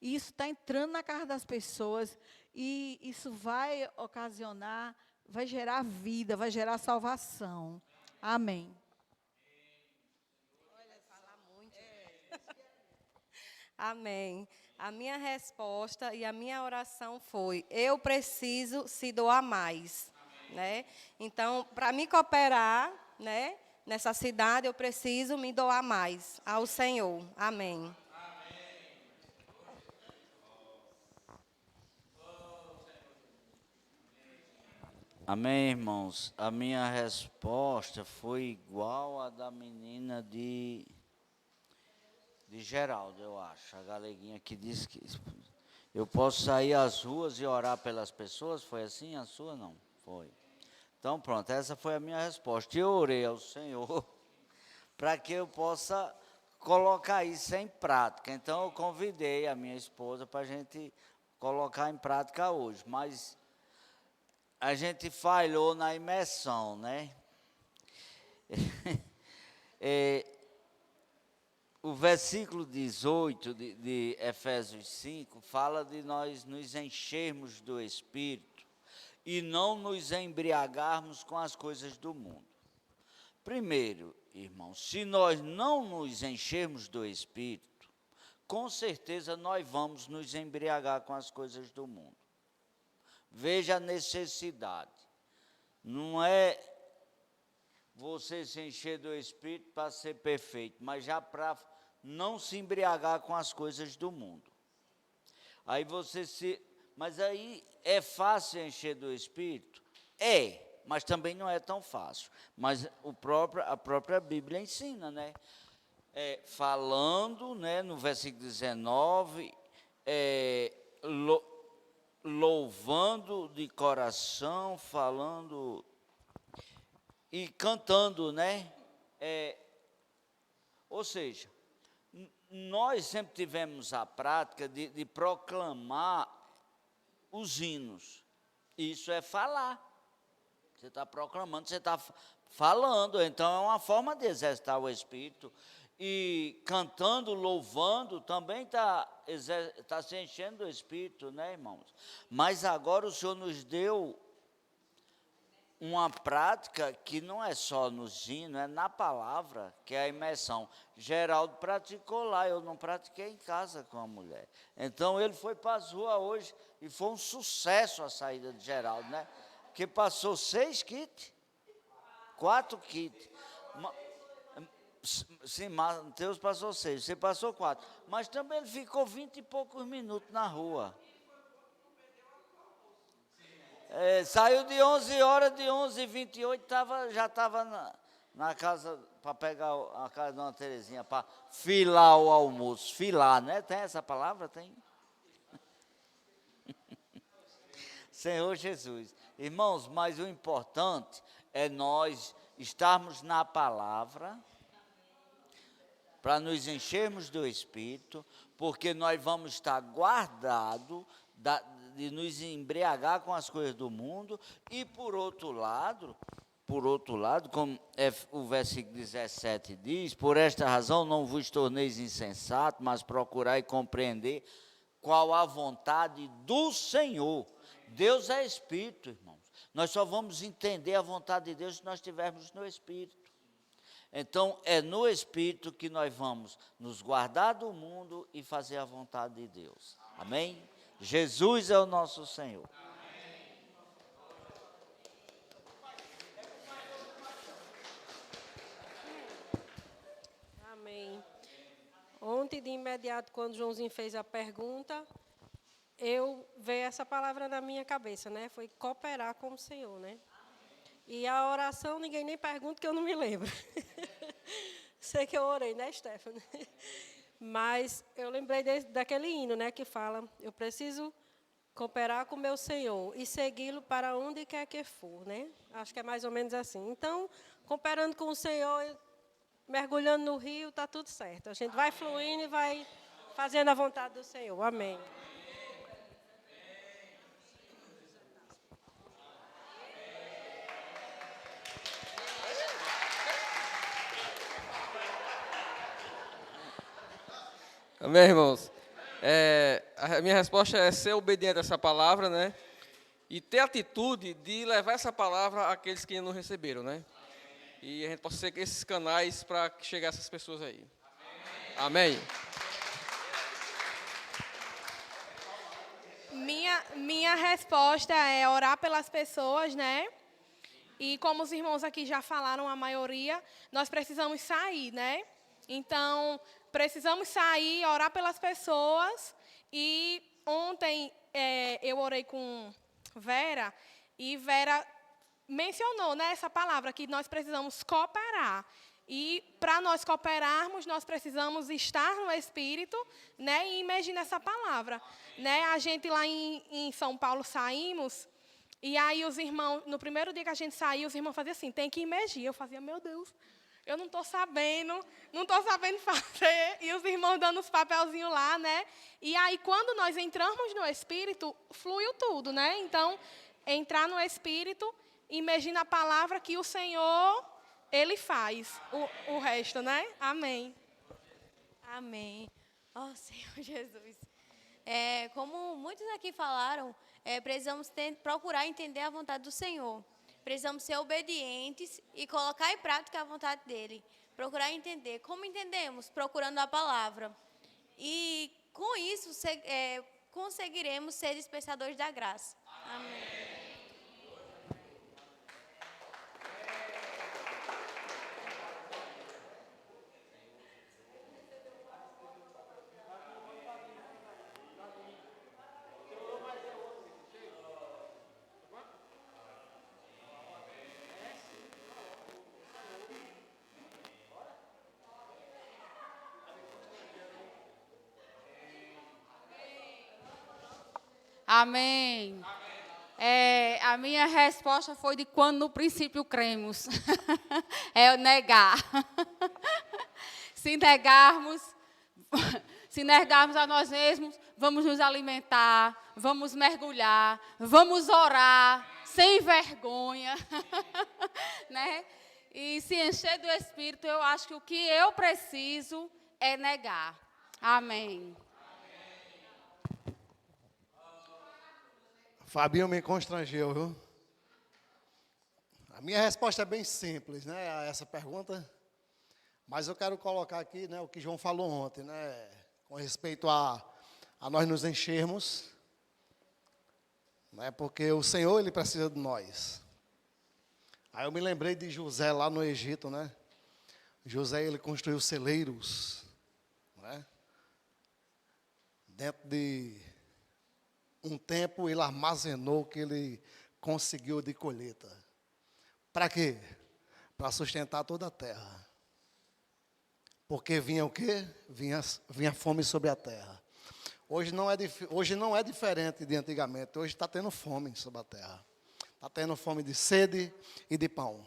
E isso está entrando na casa das pessoas. E isso vai ocasionar, vai gerar vida, vai gerar salvação. Amém. Olha, falar muito. Amém. A minha resposta e a minha oração foi: eu preciso se doar mais. Né? Então, para me cooperar, né, nessa cidade, eu preciso me doar mais ao Senhor. Amém. Amém, irmãos. A minha resposta foi igual à da menina de Geraldo, eu acho. A galeguinha que disse que eu posso sair às ruas e orar pelas pessoas. Foi assim? A sua não? Foi. Então, pronto, essa foi a minha resposta. Eu orei ao Senhor para que eu possa colocar isso em prática. Então, eu convidei a minha esposa para a gente colocar em prática hoje. Mas a gente falhou na imersão, né? O versículo 18 de Efésios 5 fala de nós nos enchermos do Espírito. e não nos embriagarmos com as coisas do mundo. Primeiro, irmãos, se nós não nos enchermos do Espírito, com certeza nós vamos nos embriagar com as coisas do mundo. Veja a necessidade. Não é você se encher do Espírito para ser perfeito, mas já para não se embriagar com as coisas do mundo. Aí mas aí é fácil encher do Espírito? Mas também não é tão fácil. Mas a própria Bíblia ensina, né? Falando, né, no versículo 19, louvando de coração, falando e cantando, né? Ou seja, nós sempre tivemos a prática de proclamar os hinos. Isso é falar. Você está proclamando, você está falando. Então, é uma forma de exercitar o Espírito. E cantando, louvando, também está se enchendo do Espírito, né, irmãos? Mas agora o Senhor nos deu uma prática que não é só no hinos, é na palavra, que é a imersão. Geraldo praticou lá, eu não pratiquei em casa com a mulher. Então, ele foi para as ruas hoje e foi um sucesso a saída de Geraldo, né? Que passou 6 kits, 4 kits. Sim, Mateus passou 6, você passou 4. Mas também ele ficou 20 e poucos minutos na rua. Saiu de 11 horas, de 11h28, já estava na casa, para pegar a casa de Dona Terezinha, para filar o almoço. Filar, né? Tem essa palavra? Tem? Senhor Jesus. Irmãos, mas o importante é nós estarmos na palavra, para nos enchermos do Espírito, porque nós vamos estar guardados de nos embriagar com as coisas do mundo, e por outro lado, como o versículo 17 diz, por esta razão não vos torneis insensatos, mas procurai compreender qual a vontade do Senhor. Deus é Espírito, irmãos. Nós só vamos entender a vontade de Deus se nós estivermos no Espírito. Então, é no Espírito que nós vamos nos guardar do mundo e fazer a vontade de Deus. Amém? Jesus é o nosso Senhor. Amém. Ontem, de imediato, quando o Joãozinho fez a pergunta, veio essa palavra na minha cabeça, né? Foi cooperar com o Senhor, né? E a oração, ninguém nem pergunta, que eu não me lembro. Sei que eu orei, né, Stephanie? Mas eu lembrei daquele hino, né, que fala, eu preciso cooperar com o meu Senhor e segui-lo para onde quer que for, né? Acho que é mais ou menos assim. Então, cooperando com o Senhor, mergulhando no rio, está tudo certo. A gente vai fluindo e vai fazendo a vontade do Senhor. Amém. Amém, irmãos? A minha resposta é ser obediente a essa palavra, né? E ter atitude de levar essa palavra àqueles que não receberam, né? E a gente possa ser esses canais para chegar a essas pessoas aí. Amém? Minha resposta é orar pelas pessoas, né? E como os irmãos aqui já falaram, a maioria, nós precisamos sair, né? Então, precisamos sair, orar pelas pessoas. E ontem eu orei com Vera, e Vera mencionou, né, essa palavra, que nós precisamos cooperar. E para nós cooperarmos, nós precisamos estar no Espírito, né, e imergir nessa palavra. Né? A gente lá em São Paulo saímos, e aí os irmãos, no primeiro dia que a gente saiu, os irmãos faziam assim, tem que imergir. Eu fazia, meu Deus, eu não estou sabendo fazer. E os irmãos dando os papelzinhos lá, né? E aí, quando nós entramos no Espírito, fluiu tudo, né? Então, entrar no Espírito, imergir na palavra que o Senhor, Ele faz o resto, né? Amém. Amém. Ó Senhor Jesus. Como muitos aqui falaram, precisamos procurar entender a vontade do Senhor. Precisamos ser obedientes e colocar em prática a vontade dEle. Procurar entender. Como entendemos? Procurando a palavra. E, com isso, conseguiremos ser dispensadores da graça. Amém. Amém. A minha resposta foi de quando no princípio cremos. É negar. Se negarmos a nós mesmos, vamos nos alimentar, vamos mergulhar, vamos orar sem vergonha, né? E se encher do Espírito, eu acho que o que eu preciso é negar. Amém. Fabinho me constrangeu, viu? A minha resposta é bem simples, né, a essa pergunta. Mas eu quero colocar aqui, né, o que João falou ontem, né, com respeito a nós nos enchermos, né, porque o Senhor, Ele precisa de nós. Aí eu me lembrei de José lá no Egito, né? José, ele construiu celeiros, né? Dentro de um tempo, ele armazenou o que ele conseguiu de colheita. Para quê? Para sustentar toda a terra. Porque vinha o quê? Vinha fome sobre a terra. Hoje não é diferente de antigamente. Hoje está tendo fome sobre a terra. Está tendo fome de sede e de pão.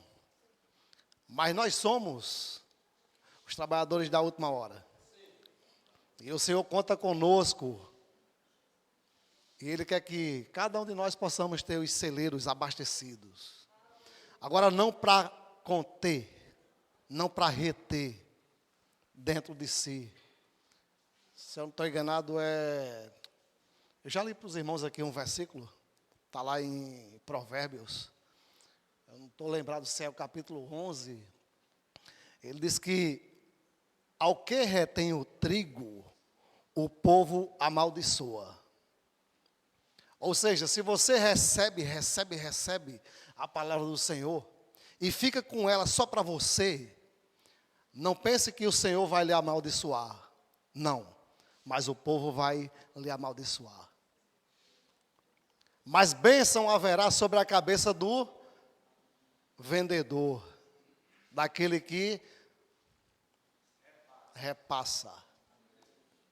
Mas nós somos os trabalhadores da última hora. E o Senhor conta conosco. E Ele quer que cada um de nós possamos ter os celeiros abastecidos. Agora, não para conter, não para reter dentro de si. Se eu não estou enganado, eu já li para os irmãos aqui um versículo, está lá em Provérbios. Eu não estou lembrado se é o capítulo 11. Ele diz que, ao que retém o trigo, o povo amaldiçoa. Ou seja, se você recebe a palavra do Senhor e fica com ela só para você, não pense que o Senhor vai lhe amaldiçoar. Não, mas o povo vai lhe amaldiçoar. Mas bênção haverá sobre a cabeça do vendedor, daquele que repassa.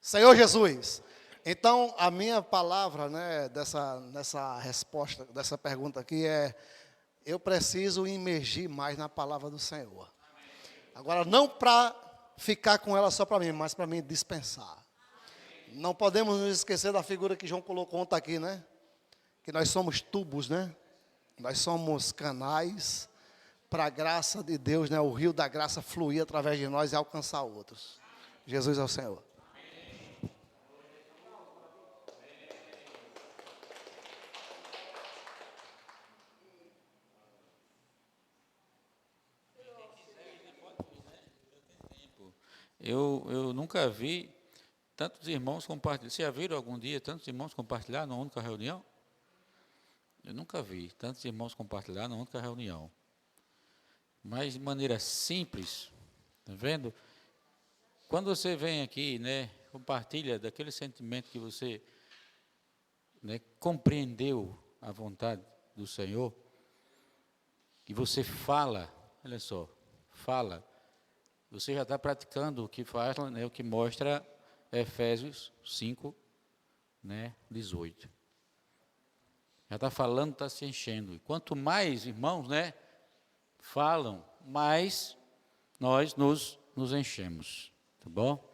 Senhor Jesus, então a minha palavra, né, nessa resposta, dessa pergunta aqui eu preciso imergir mais na palavra do Senhor. Agora, não para ficar com ela só para mim, mas para mim dispensar. Não podemos nos esquecer da figura que João colocou ontem aqui, né? Que nós somos tubos, né? Nós somos canais para a graça de Deus, né? O rio da graça fluir através de nós e alcançar outros. Jesus é o Senhor. Eu nunca vi tantos irmãos compartilhar. Vocês já viram algum dia tantos irmãos compartilhar numa única reunião? Eu nunca vi tantos irmãos compartilhar numa única reunião. Mas de maneira simples, tá vendo? Quando você vem aqui, né, compartilha daquele sentimento que você, né, compreendeu a vontade do Senhor, e você fala, olha só, fala, você já está praticando o que faz, né, o que mostra Efésios 5, né, 18. Já está falando, está se enchendo. E quanto mais irmãos, né, falam, mais nós nos enchemos. Tá bom?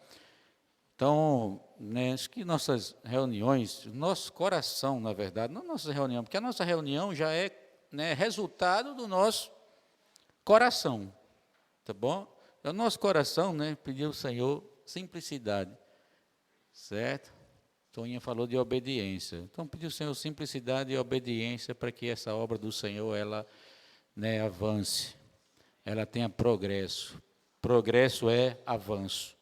Então, né, acho que nossas reuniões, nosso coração, na verdade, não nossa reunião, porque a nossa reunião já é, né, resultado do nosso coração. Tá bom? É o nosso coração, né, pedir ao Senhor simplicidade, certo? Toninha falou de obediência. Então, pedir ao Senhor simplicidade e obediência para que essa obra do Senhor, ela, né, avance. Ela tenha progresso. Progresso é avanço.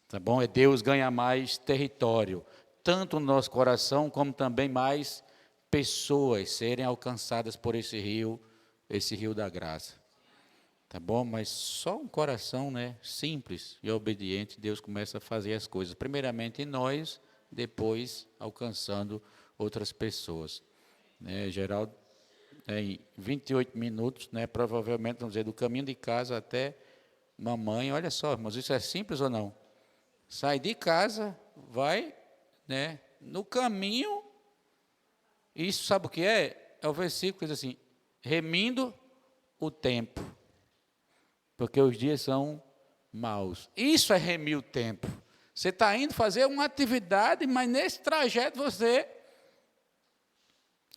Tá bom? É Deus ganhar mais território, tanto no nosso coração, como também mais pessoas serem alcançadas por esse rio da graça. Tá bom? Mas só um coração, né, simples e obediente, Deus começa a fazer as coisas. Primeiramente em nós, depois alcançando outras pessoas. Né, Geraldo, em 28 minutos, né, provavelmente, vamos dizer, do caminho de casa até mamãe. Olha só, irmãos, isso é simples ou não? Sai de casa, vai, né, no caminho. Isso sabe o que é? É o versículo que diz assim: remindo o tempo, porque os dias são maus. Isso é remir o tempo. Você está indo fazer uma atividade, mas nesse trajeto você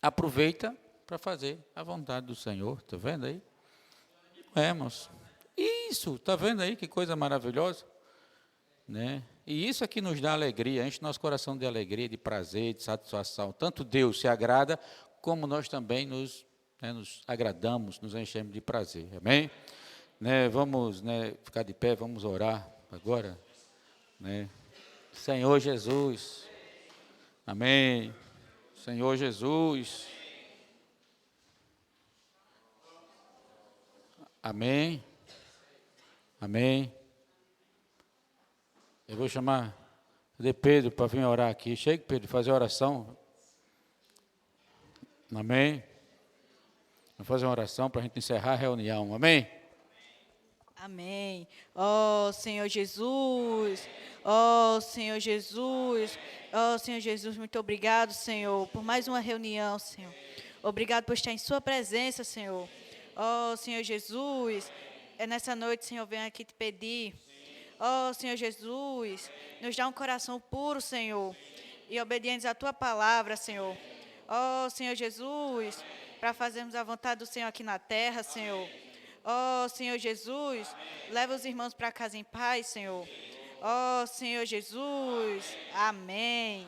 aproveita para fazer a vontade do Senhor. Está vendo aí? É, irmãos. Isso, está vendo aí que coisa maravilhosa? Né? E isso aqui nos dá alegria, enche nosso coração de alegria, de prazer, de satisfação. Tanto Deus se agrada, como nós também nos agradamos, nos enchemos de prazer. Amém? Né, vamos, né, ficar de pé, vamos orar agora. Né? Senhor Jesus. Amém. Senhor Jesus. Amém. Amém. Eu vou chamar de Pedro para vir orar aqui. Chega, Pedro, fazer oração. Amém. Vamos fazer uma oração para a gente encerrar a reunião. Amém. Amém. Ó Senhor Jesus, ó Senhor Jesus, ó Senhor Jesus, muito obrigado, Senhor, por mais uma reunião, Senhor. Obrigado por estar em sua presença, Senhor. Ó Senhor Jesus, nessa noite, Senhor, venho aqui te pedir. Ó Senhor Jesus, nos dá um coração puro, Senhor, e obedientes à tua palavra, Senhor. Ó Senhor Jesus, para fazermos a vontade do Senhor aqui na terra, Senhor. Ó Senhor Jesus, leva os irmãos para casa em paz, Senhor. Ó Senhor Jesus, amém.